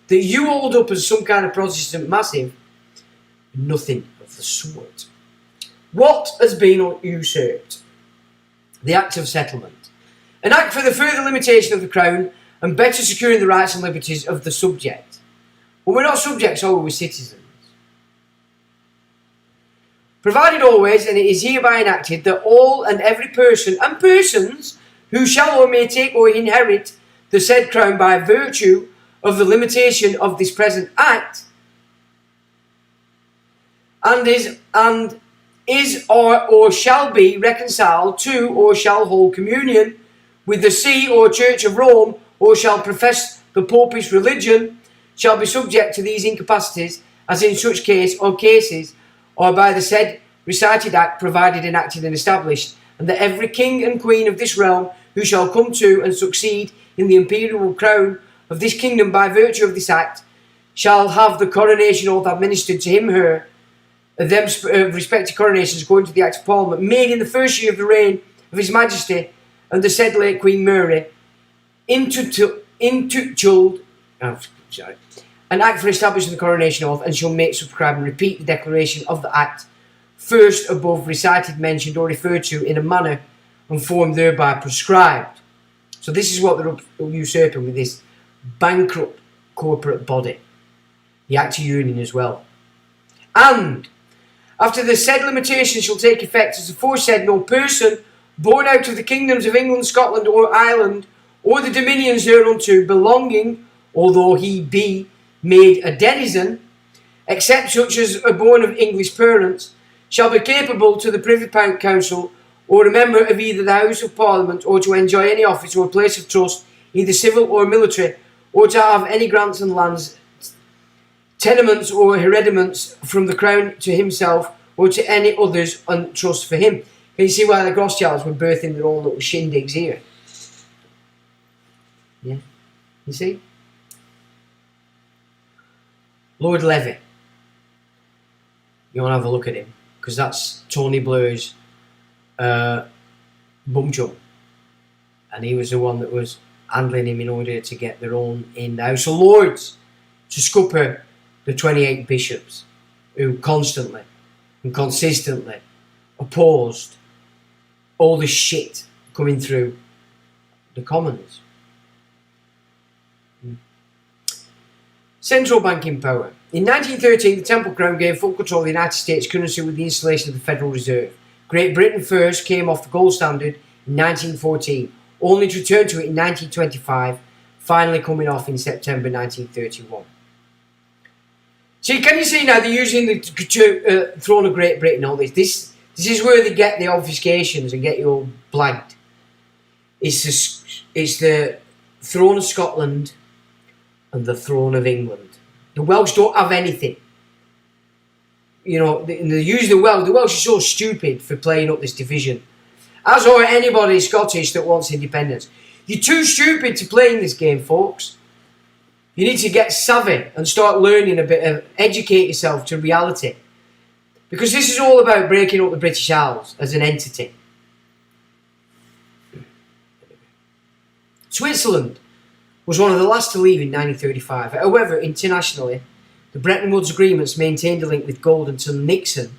that you hold up as some kind of Protestant massive, nothing of the sort. What has been usurped? The Act of Settlement. An act for the further limitation of the Crown and better securing the rights and liberties of the subject. Well, we're not subjects, are we? We're citizens. Provided always, and it is hereby enacted, that all and every person and persons who shall or may take or inherit the said crown by virtue of the limitation of this present act, and is or shall be reconciled to or shall hold communion with the See or Church of Rome, or shall profess the Popish religion, shall be subject to these incapacities, as in such case or cases, or by the said recited act provided, enacted and established, and that every king and queen of this realm who shall come to and succeed in the imperial crown of this kingdom by virtue of this act shall have the coronation oath administered to him, her, them respective coronations according to the Act of Parliament made in the first year of the reign of His Majesty and the said late Queen Mary, intituled, an act for establishing the coronation oath, and shall make, subscribe, and repeat the declaration of the act first above recited, mentioned, or referred to in a manner and form thereby prescribed. So this is what they're usurping with this bankrupt corporate body. The Act of Union as well. And after the said limitation shall take effect, as aforesaid, no person born out of the kingdoms of England, Scotland, or Ireland, or the dominions thereunto belonging, although he be made a denizen, except such as are born of English parents, shall be capable to the Privy Council, or a member of either the House of Parliament, or to enjoy any office or place of trust, either civil or military, or to have any grants and lands, tenements or herediments from the Crown to himself, or to any others on trust for him. Can you see why the Rothschilds were birthing their own little shindigs here? Yeah, you see? Lord Levy. You want to have a look at him, because that's Tony Blair's bum chum, and he was the one that was handling him in order to get their own in the House of Lords to scupper the 28 bishops who constantly and consistently opposed all the shit coming through the Commons. Central banking power. In 1913, the Temple Crown gained full control of the United States currency with the installation of the Federal Reserve. Great Britain first came off the gold standard in 1914, only to return to it in 1925, finally coming off in September 1931. So can you see now they're using the throne of Great Britain, all this. This is where they get the obfuscations and get you all blagged. It's the throne of Scotland and the throne of England. The Welsh don't have anything. You know, they use the Welsh. The Welsh are so stupid for playing up this division. As are anybody Scottish that wants independence. You're too stupid to play in this game, folks. You need to get savvy and start learning a bit of, educate yourself to reality. Because this is all about breaking up the British Isles as an entity. Switzerland was one of the last to leave in 1935. However, internationally, the Bretton Woods agreements maintained a link with gold until Nixon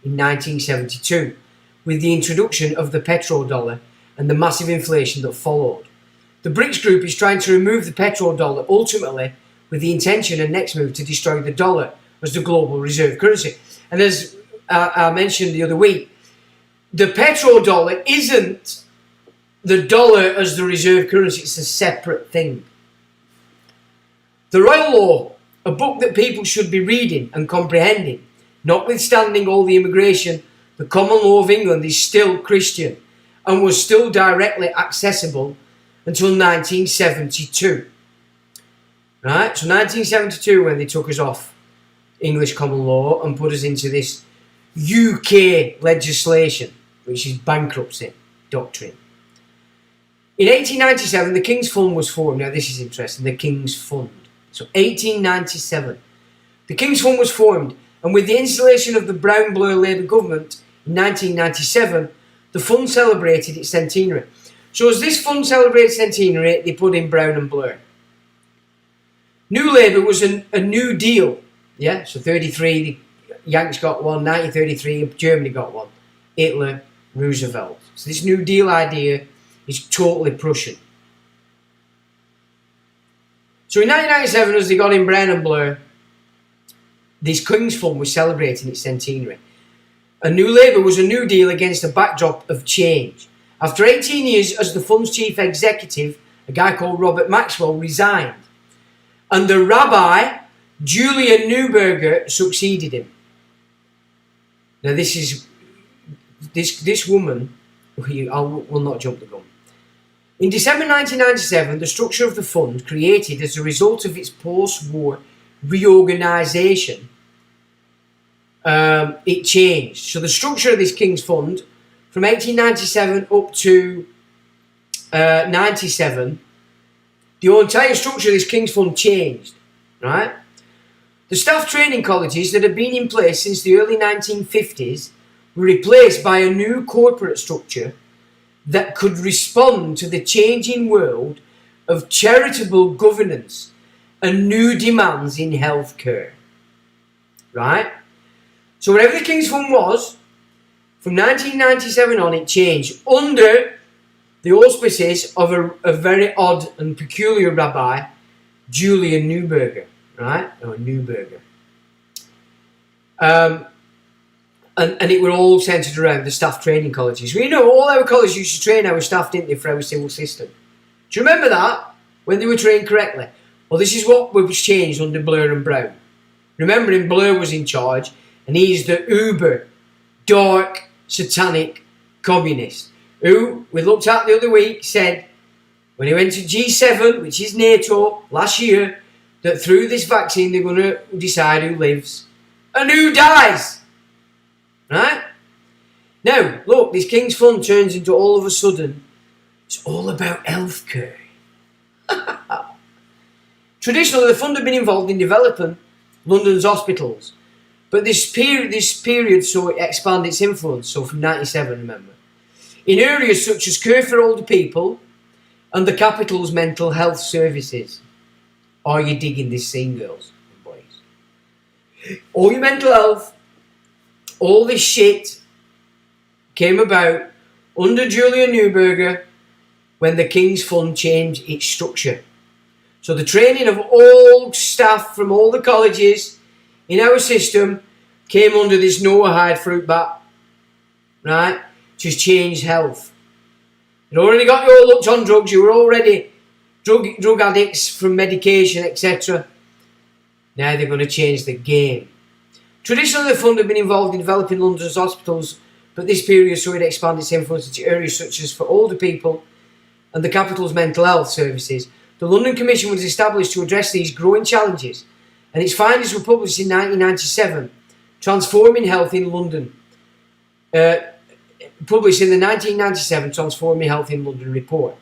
in 1972, with the introduction of the petrodollar and the massive inflation that followed. The BRICS group is trying to remove the petrodollar, ultimately with the intention and next move to destroy the dollar as the global reserve currency. And as I mentioned the other week, the petrodollar isn't the dollar as the reserve currency, it's a separate thing. The Royal Law, a book that people should be reading and comprehending, notwithstanding all the immigration, the common law of England is still Christian and was still directly accessible until 1972. Right? So 1972, when they took us off English common law and put us into this UK legislation, which is bankruptcy doctrine. In 1897, the King's Fund was formed. Now this is interesting, the King's Fund. So 1897, the King's Fund was formed, and with the installation of the Brown-Blair Labour government in 1997, the fund celebrated its centenary. So as this fund celebrated centenary, they put in Brown and Blair. New Labour was a New Deal. Yeah, so 33, the Yanks got one, 1933, Germany got one. Hitler, Roosevelt. So this New Deal idea is totally Prussian. So in 1997, as they got in Brown and Blair, this King's Fund was celebrating its centenary. And New Labour was a New Deal against a backdrop of change. After 18 years as the fund's chief executive, a guy called Robert Maxwell resigned. And the Rabbi, Julian Neuberger, succeeded him. Now this woman, I will not jump the gun. In December 1997, the structure of the fund, created as a result of its post-war reorganisation, it changed. So the structure of this King's Fund, from 1897 up to 97, the entire structure of this King's Fund changed, right? The staff training colleges that had been in place since the early 1950s were replaced by a new corporate structure that could respond to the changing world of charitable governance and new demands in healthcare. Right? So whatever the King's Fund was, from 1997 on, it changed under the auspices of a very odd and peculiar rabbi, Julian Neuberger. Right? Or Neuberger. And it were all centred around the staff training colleges. We know all our colleges used to train our staff, didn't they, for our civil system. Do you remember that? When they were trained correctly? Well, this is what was changed under Blair and Brown. Remembering Blair was in charge, and he's the uber, dark, satanic communist, who, we looked at the other week, said, when he went to G7, which is NATO, last year, that through this vaccine they're going to decide who lives and who dies. Right? Now, look, this King's Fund turns into all of a sudden, it's all about healthcare. Traditionally, the fund had been involved in developing London's hospitals, but this period saw it expand its influence, so from 97, remember, in areas such as care for older people and the capital's mental health services. Are you digging this scene, girls and boys? All your mental health, all this shit came about under Julian Neuberger when the King's Fund changed its structure. So the training of all staff from all the colleges in our system came under this Noah Hyde fruit bat, right? Just changed health. You'd already got you all hooked on drugs, you were already drug addicts from medication, etc. Now they're going to change the game. Traditionally, the fund had been involved in developing London's hospitals, but this period saw it expand its influence into areas such as for older people and the capital's mental health services. The London Commission was established to address these growing challenges, and its findings were published in 1997, Transforming Health in London. Published in the 1997 Transforming Health in London report.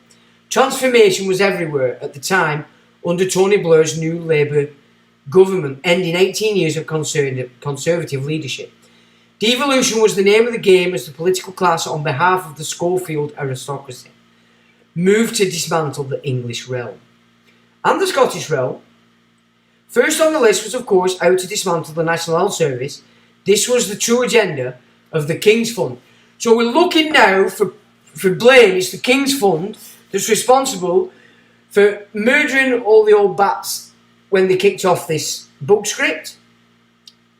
Transformation was everywhere at the time under Tony Blair's new Labour government, ending 18 years of Conservative leadership. Devolution was the name of the game as the political class, on behalf of the Schofield aristocracy, moved to dismantle the English realm and the Scottish realm. First on the list was, of course, how to dismantle the National Health Service. This was the true agenda of the King's Fund. So we're looking now for blame. It's the King's Fund that's responsible for murdering all the old bats when they kicked off this book script.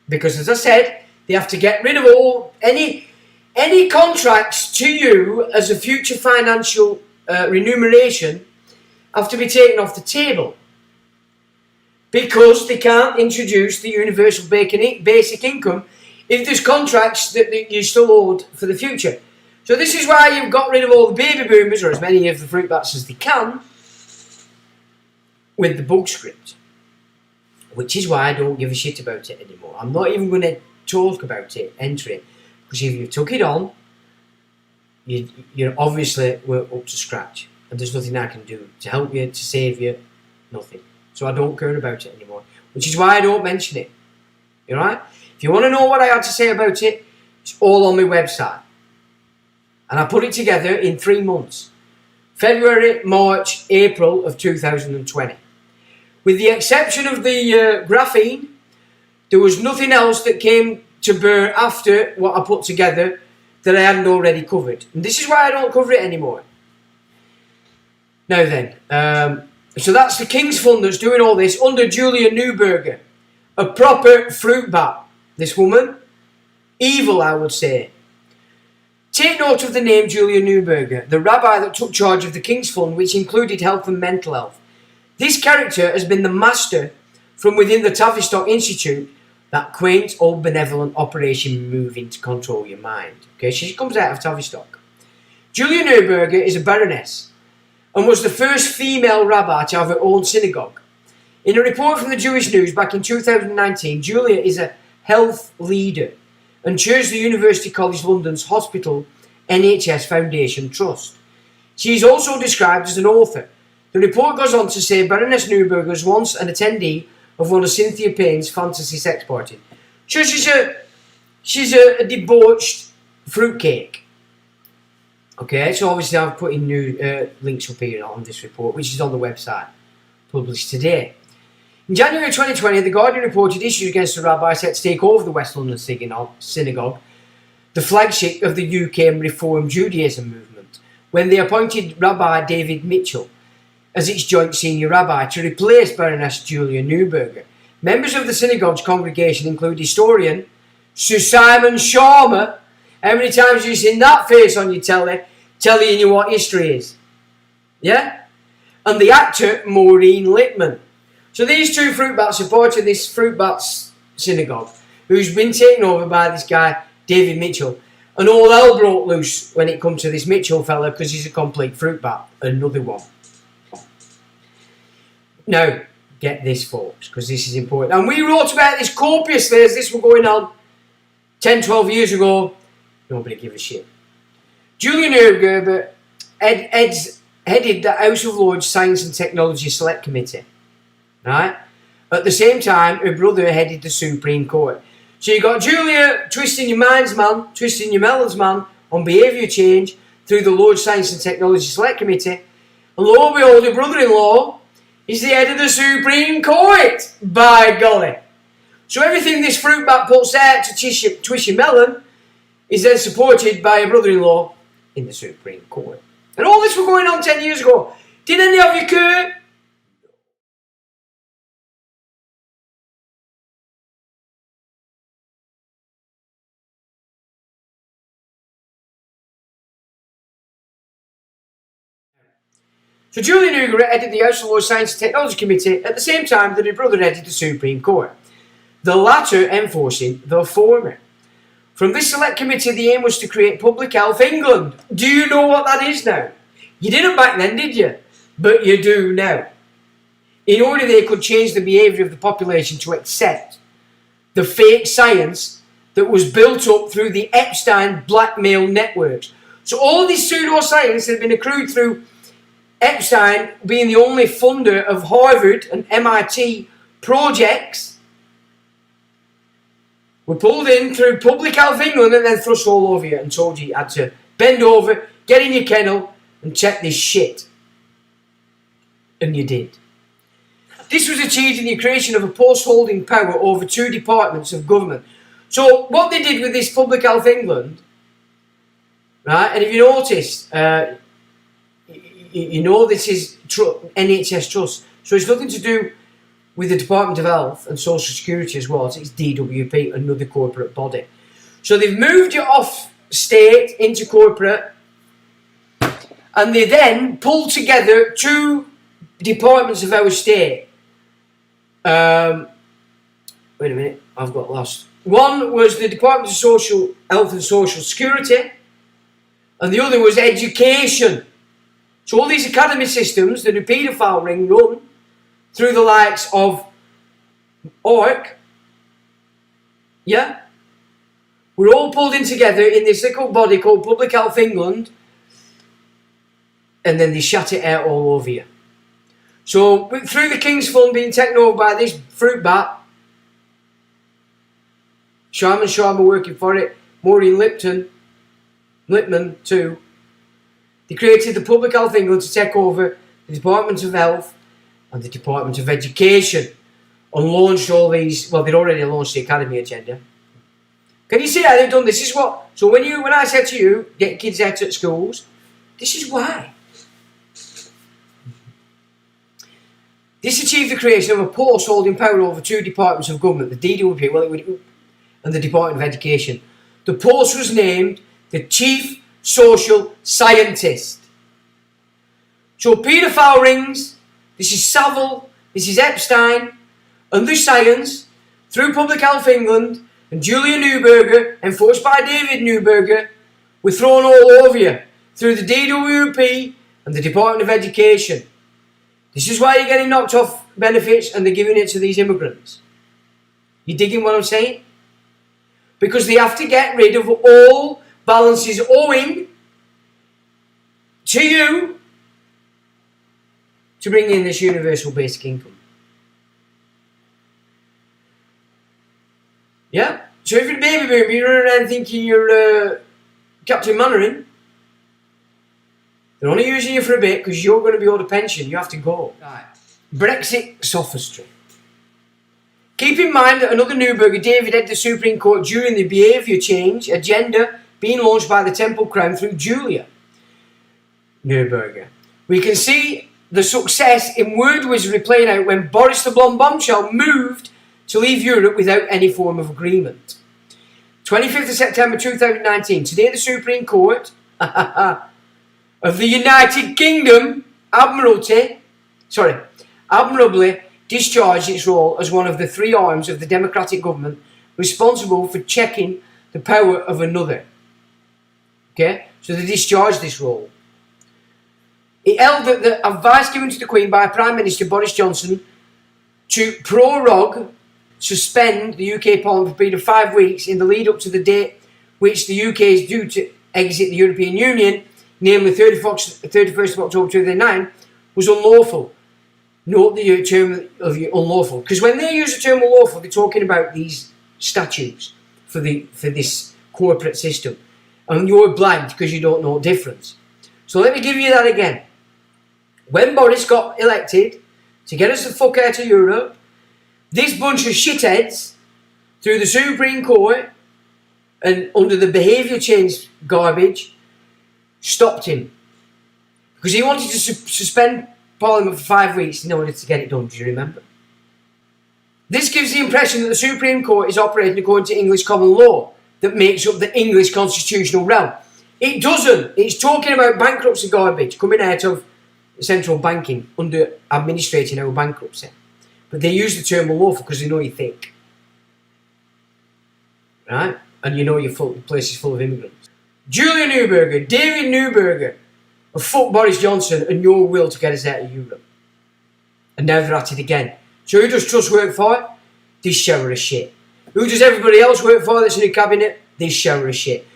Because, as I said, they have to get rid of all any contracts to you as a future financial remuneration have to be taken off the table. Because they can't introduce the universal basic income if there's contracts that you're still owed for the future. So this is why you've got rid of all the baby boomers, or as many of the fruit bats as they can, with the book script. Which is why I don't give a shit about it anymore. I'm not even going to talk about it, enter it. Because if you took it on, you're obviously up to scratch. And there's nothing I can do to help you, to save you, nothing. So I don't care about it anymore. Which is why I don't mention it. Alright? If you want to know what I had to say about it, it's all on my website. And I put it together in 3 months. February, March, April of 2020. With the exception of the graphene, there was nothing else that came to bear after what I put together that I hadn't already covered. And this is why I don't cover it anymore. Now then, so that's the King's Fund that's doing all this under Julia Neuberger. A proper fruit bat. This woman, evil I would say. Take note of the name Julia Neuberger, the rabbi that took charge of the King's Fund, which included health and mental health. This character has been the master from within the Tavistock Institute, that quaint old benevolent operation moving to control your mind. Okay, she comes out of Tavistock. Julia Neuberger is a baroness and was the first female rabbi to have her own synagogue. In a report from the Jewish News back in 2019, Julia is a health leader and chairs the University College London's Hospital NHS Foundation Trust. She is also described as an author. The report goes on to say Baroness Neuberger was once an attendee of one of Cynthia Payne's fantasy sex parties. So she's a debauched fruitcake. Okay, so obviously I've put in new links up here on this report, which is on the website, published today. In January 2020, The Guardian reported issues against the rabbi set to take over the West London Synagogue, the flagship of the UK Reform Judaism movement, when they appointed Rabbi David Mitchell as its joint senior rabbi to replace Baroness Julia Neuberger. Members of the synagogue's congregation include historian Sir Simon Sharma. How many times have you seen that face on your telly, telling you what history is? Yeah? And the actor Maureen Lipman. So these two fruit bats supported this fruit bats synagogue, who's been taken over by this guy David Mitchell. And all hell broke loose when it comes to this Mitchell fella, because he's a complete fruit bat. Another one. Now, get this, folks, because this is important. And we wrote about this copiously as this was going on 10, 12 years ago. Nobody gave a shit. Julia Neuberger headed the House of Lords Science and Technology Select Committee. Right? At the same time, her brother headed the Supreme Court. So you got Julia twisting your minds, man, twisting your melons, man, on behaviour change through the Lords Science and Technology Select Committee. And lo and behold, your brother-in-law is the head of the Supreme Court, by golly. So everything this fruit bat puts out to twist your melon is then supported by a brother-in-law in the Supreme Court. And all this was going on 10 years ago. Did any of you care? So Julia Neuberger headed the House of Lords Science and Technology Committee at the same time that her brother headed the Supreme Court, the latter enforcing the former. From this select committee, the aim was to create Public Health England. Do you know what that is now? You didn't back then, did you? But you do now. In order they could change the behaviour of the population to accept the fake science that was built up through the Epstein blackmail networks. So all this pseudoscience had been accrued through Epstein being the only funder of Harvard and MIT projects, were pulled in through Public Health England and then thrust all over you and told you had to bend over, get in your kennel and check this shit. And you did. This was achieved in the creation of a post holding power over 2 departments of government. So what they did with this Public Health England, right, and if you notice, you know this is NHS Trust, so it's nothing to do with the Department of Health and Social Security as well. It's DWP, another corporate body. So they've moved you off state into corporate, and they then pulled together 2 departments of our state. Wait a minute, I've got lost. One was the Department of Social Health and Social Security, and the other was education. So all these academy systems that the paedophile ring run through the likes of ORC, yeah, we're all pulled in together in this little body called Public Health England, and then they shat it out all over you. So through the King's Fund being taken over by this fruit bat, Sharma working for it, Maureen Lipman too, they created the Public Health England to take over the Department of Health and the Department of Education, and launched all these. Well, they'd already launched the academy agenda. Can you see how they've done this? This is what. So when I said to you, get kids out at schools, this is why. This achieved the creation of a post holding power over 2 departments of government, the DWP, and the Department of Education. The post was named the Chief Social Scientist. So paedophile rings, this is Savile, this is Epstein, and the science, through Public Health England and Julia Neuberger, enforced by David Neuberger, were thrown all over you, through the DWP and the Department of Education. This is why you're getting knocked off benefits and they're giving it to these immigrants. You digging what I'm saying? Because they have to get rid of all balances owing to you to bring in this universal basic income. Yeah? So if you're a baby boomer, you're running around thinking you're Captain Mannering, they're only using you for a bit because you're going to be owed a pension. You have to go. Right. Brexit sophistry. Keep in mind that another Neuberger, David, entered the Supreme Court during the behaviour change agenda being launched by the Temple Crown through Julia Neuberger. We can see the success in word wizardry playing out when Boris the Blonde Bombshell moved to leave Europe without any form of agreement. 25th of September 2019. Today the Supreme Court of the United Kingdom admirably discharged its role as one of the 3 arms of the democratic government responsible for checking the power of another. Okay? So they discharged this role. It held that the advice given to the Queen by Prime Minister Boris Johnson to prorogue, suspend the UK Parliament for a period of 5 weeks in the lead up to the date which the UK is due to exit the European Union, namely 31st of October 2009, was unlawful. Note the term of unlawful, because when they use the term unlawful, they're talking about these statutes for this corporate system, and you're blind because you don't know the difference. So let me give you that again. When Boris got elected to get us the fuck out of Europe, this bunch of shitheads through the Supreme Court and under the behaviour change garbage stopped him because he wanted to suspend Parliament for 5 weeks in order to get it done. Do you remember? This gives the impression that the Supreme Court is operating according to English common law that makes up the English constitutional realm. It doesn't. It's talking about bankruptcy garbage coming out of central banking under administrating our bankruptcy. But they use the term unlawful because they know you think. Right? And you know the place is full of immigrants. Julia Neuberger, David Neuberger, have fucked Boris Johnson and your will to get us out of Europe. And now they're at it again. So who does Truss work for? This shower of shit. Who does everybody else work for that's in the cabinet? This shower of shit.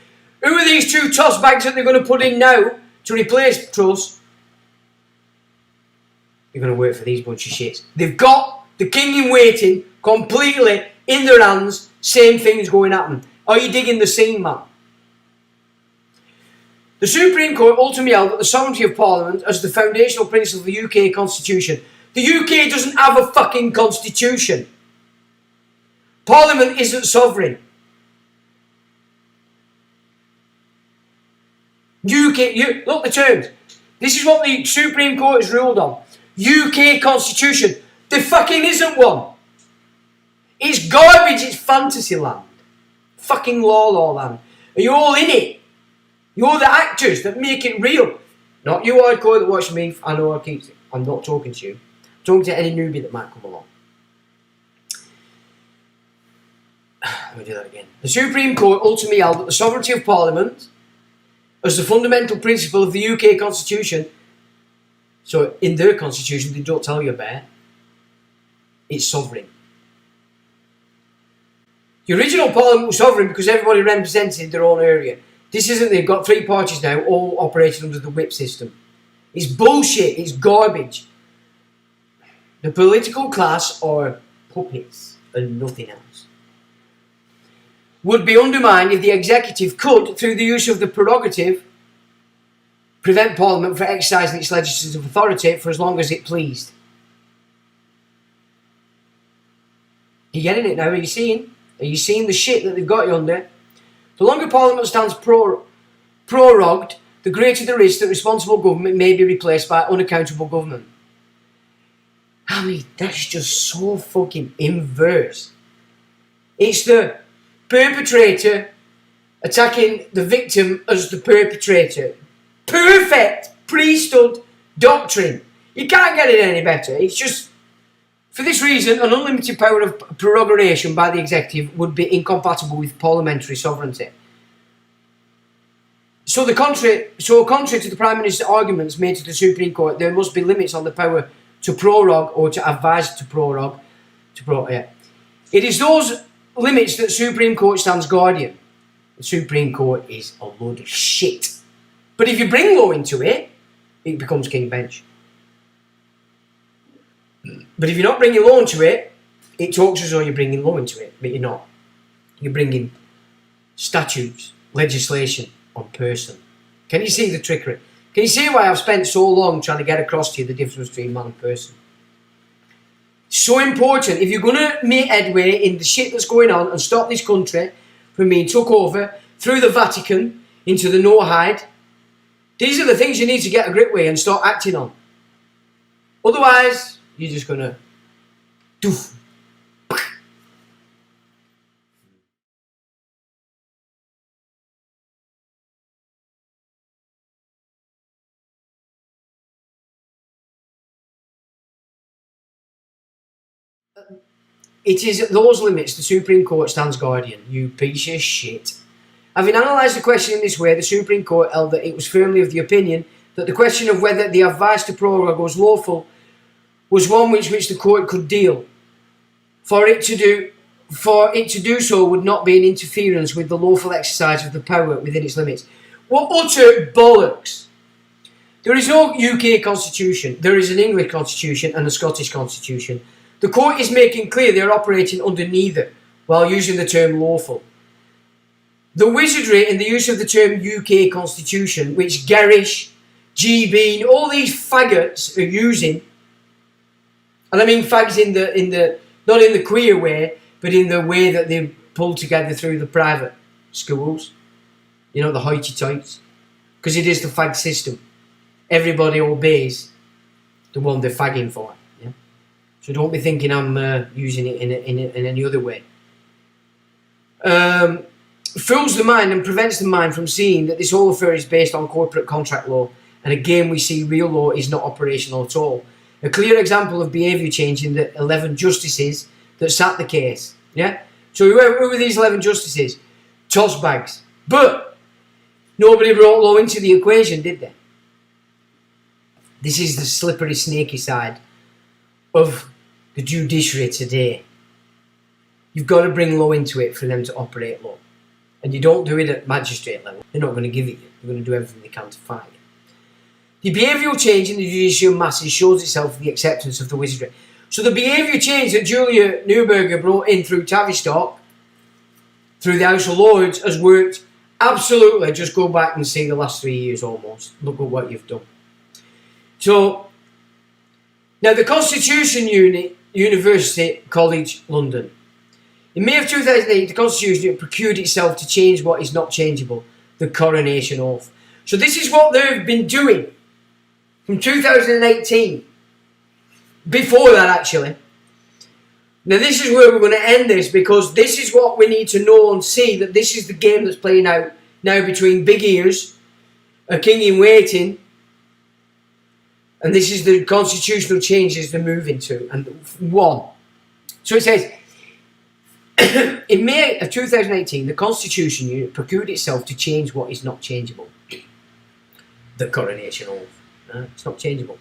Who are these 2 toss bags that they're going to put in now to replace Truss? you're going to work for these bunch of shits. They've got the king in waiting completely in their hands. Same thing's going to happen. Are you digging the scene, man? The Supreme Court ultimately held that the sovereignty of Parliament as the foundational principle of the UK Constitution. The UK doesn't have a fucking constitution. Parliament isn't sovereign. Look the terms. This is what the Supreme Court has ruled on. UK Constitution. There fucking isn't one. It's garbage, it's fantasy land. Fucking law land. Are you all in it? You're the actors that make it real. Not you hardcore that watch me. I know I'm not talking to you. I'm talking to any newbie that might come along. Let me do that again. The Supreme Court ultimately held that the sovereignty of Parliament as the fundamental principle of the UK Constitution. So in their constitution, they don't tell you about, it's sovereign. The original Parliament was sovereign because everybody represented their own area. This isn't, they've got three parties now, all operating under the whip system. It's bullshit, it's garbage. The political class are puppets and nothing else. Would be undermined if the executive could, through the use of the prerogative, prevent Parliament from exercising its legislative authority for as long as it pleased. You getting it now? Are you seeing? Are you seeing the shit that they've got you under? The longer Parliament stands prorogued, the greater the risk that responsible government may be replaced by unaccountable government. I mean, that's just so fucking inverse. It's the perpetrator attacking the victim as the perpetrator. Perfect priesthood doctrine. You can't get it any better. It's just, for this reason, an unlimited power of prorogation by the executive would be incompatible with parliamentary sovereignty. So contrary to the Prime Minister's arguments made to the Supreme Court, there must be limits on the power to prorogue or to advise to prorogue. It is those limits that the Supreme Court stands guardian. The Supreme Court is a load of shit. But if you bring law into it, it becomes king bench. But if you're not bringing law into it, it talks as though you're bringing law into it, but you're not. You're bringing statutes, legislation on person. Can you see the trickery? Can you see why I've spent so long trying to get across to you the difference between man and person? So important. If you're going to make headway in the shit that's going on and stop this country from being took over through the Vatican into the no-hide, these are the things you need to get a grip with and start acting on. Otherwise, you're just going to doof. It is at those limits the Supreme Court stands guardian, you piece of shit. Having analysed the question in this way, the Supreme Court held that it was firmly of the opinion that the question of whether the advice to prorogue was lawful was one which the court could deal. For it to do so would not be an interference with the lawful exercise of the power within its limits. What utter bollocks! There is no UK constitution. There is an English constitution and a Scottish constitution. The court is making clear they are operating under neither, while using the term lawful. The wizardry in the use of the term UK constitution, which Garish, G. Bean, all these faggots are using, and I mean fags in the not in the queer way, but in the way that they pull together through the private schools, you know, the hoity-toits, because it is the fag system. Everybody obeys the one they're fagging for. Yeah? So don't be thinking I'm using it in any other way. Fools the mind and prevents the mind from seeing that this whole affair is based on corporate contract law, and again we see real law is not operational at all. A clear example of behaviour change in the 11 justices that sat the case. Yeah. So who were these 11 justices? Toss bags. But nobody brought law into the equation, did they? This is the slippery, snaky side of the judiciary today. You've got to bring law into it for them to operate law. And you don't do it at magistrate level. They're not going to give it you. They're going to do everything they can to fight you. The behavioural change in the judicial masses shows itself in the acceptance of the wizardry. So the behaviour change that Julia Neuberger brought in through Tavistock, through the House of Lords, has worked absolutely. Just go back and see the last 3 years almost. Look at what you've done. So, now the Constitution Unit, University College, London. In May of 2008, the Constitution Unit procured itself to change what is not changeable, the coronation oath. So this is what they've been doing from 2018. Before that, actually. Now this is where we're going to end this, because this is what we need to know and see, that this is the game that's playing out now between big ears, a king in waiting, and this is the constitutional changes they're moving to. And one. So it says, in May of 2018, the Constitution Unit procured itself to change what is not changeable. The coronation oath. It's not changeable.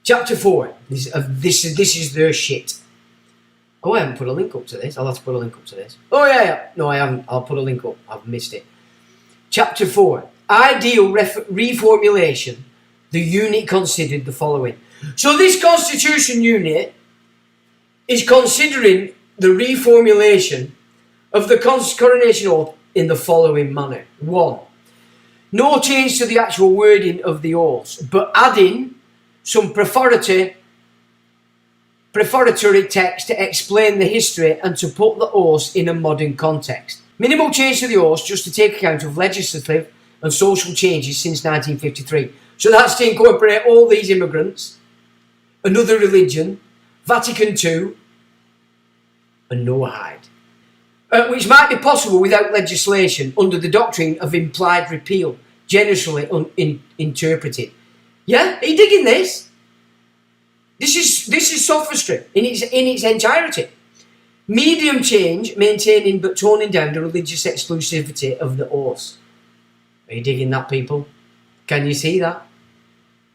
Chapter 4. This is their shit. Oh, I haven't put a link up to this. I'll have to put a link up to this. Oh, yeah. No, I haven't. I'll put a link up. I've missed it. Chapter 4. Ideal reformulation. The unit considered the following. So this Constitution Unit is considering the reformulation of the coronation oath in the following manner. 1. No change to the actual wording of the oaths, but adding some prefatory text to explain the history and to put the oaths in a modern context. Minimal change to the oaths just to take account of legislative and social changes since 1953. So that's to incorporate all these immigrants, another religion, Vatican II, and Noahide. Which might be possible without legislation under the doctrine of implied repeal, generally interpreted. Yeah, are you digging this? This is sophistry in its entirety. Medium change, maintaining but toning down the religious exclusivity of the oaths. Are you digging that, people? Can you see that?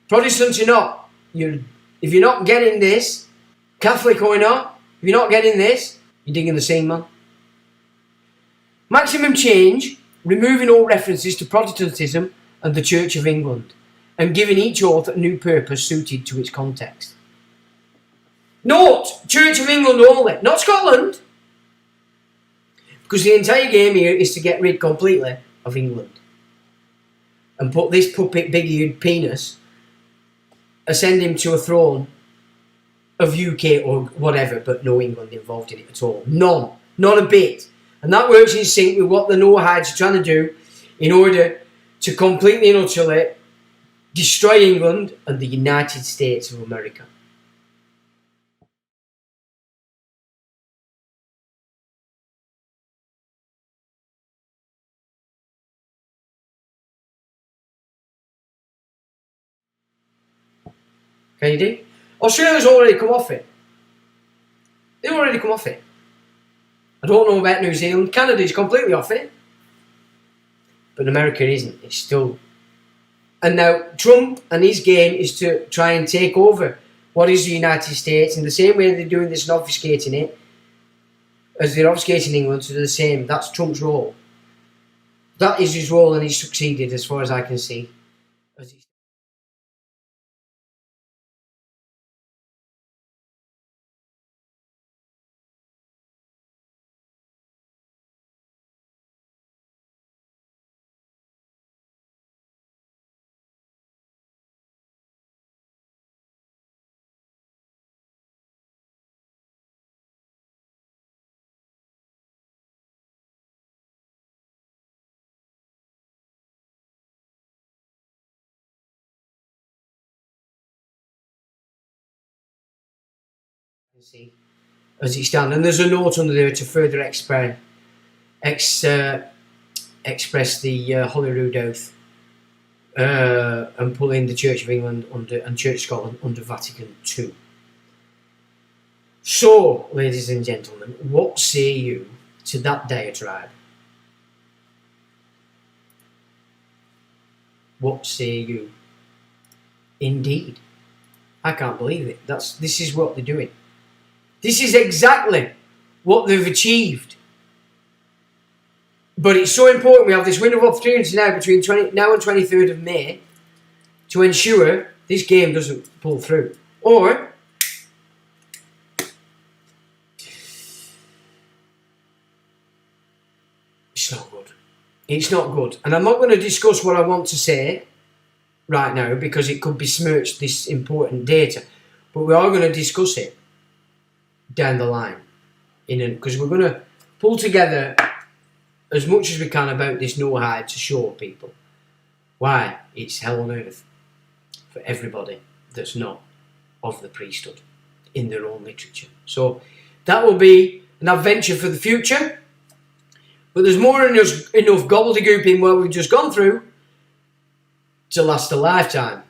Protestants, you're not. If you're not getting this, Catholic or not, if you're not getting this, you're digging the same, man. Maximum change, removing all references to Protestantism and the Church of England, and giving each oath a new purpose suited to its context. Note, Church of England only, not Scotland. Because the entire game here is to get rid completely of England. And put this puppet big-eared penis, ascend him to a throne of UK or whatever, but no England involved in it at all. None. Not a bit. And that works in sync with what the Noahides are trying to do in order to completely and utterly destroy England and the United States of America. Can you do? Australia's already come off it. They've already come off it. I don't know about New Zealand. Canada's completely off it. But America isn't. It's still... And now Trump and his game is to try and take over what is the United States in the same way they're doing this and obfuscating it as they're obfuscating England, to do the same. That's Trump's role. That is his role, and he's succeeded as far as I can see. See, as it stands, and there's a note under there to further express the Holyrood Oath and pull in the Church of England and Church of Scotland under Vatican II. So, ladies and gentlemen, what say you to that diatribe? What say you? Indeed, I can't believe it. This is what they're doing. This is exactly what they've achieved. But it's so important we have this window of opportunity now between now and 23rd of May to ensure this game doesn't pull through. Or it's not good. It's not good. And I'm not going to discuss what I want to say right now because it could besmirch this important data. But we are going to discuss it down the line. Because we're going to pull together as much as we can about this no-hide to show people why it's hell on earth for everybody that's not of the priesthood in their own literature. So that will be an adventure for the future. But there's more than enough gobbledygook in what we've just gone through to last a lifetime.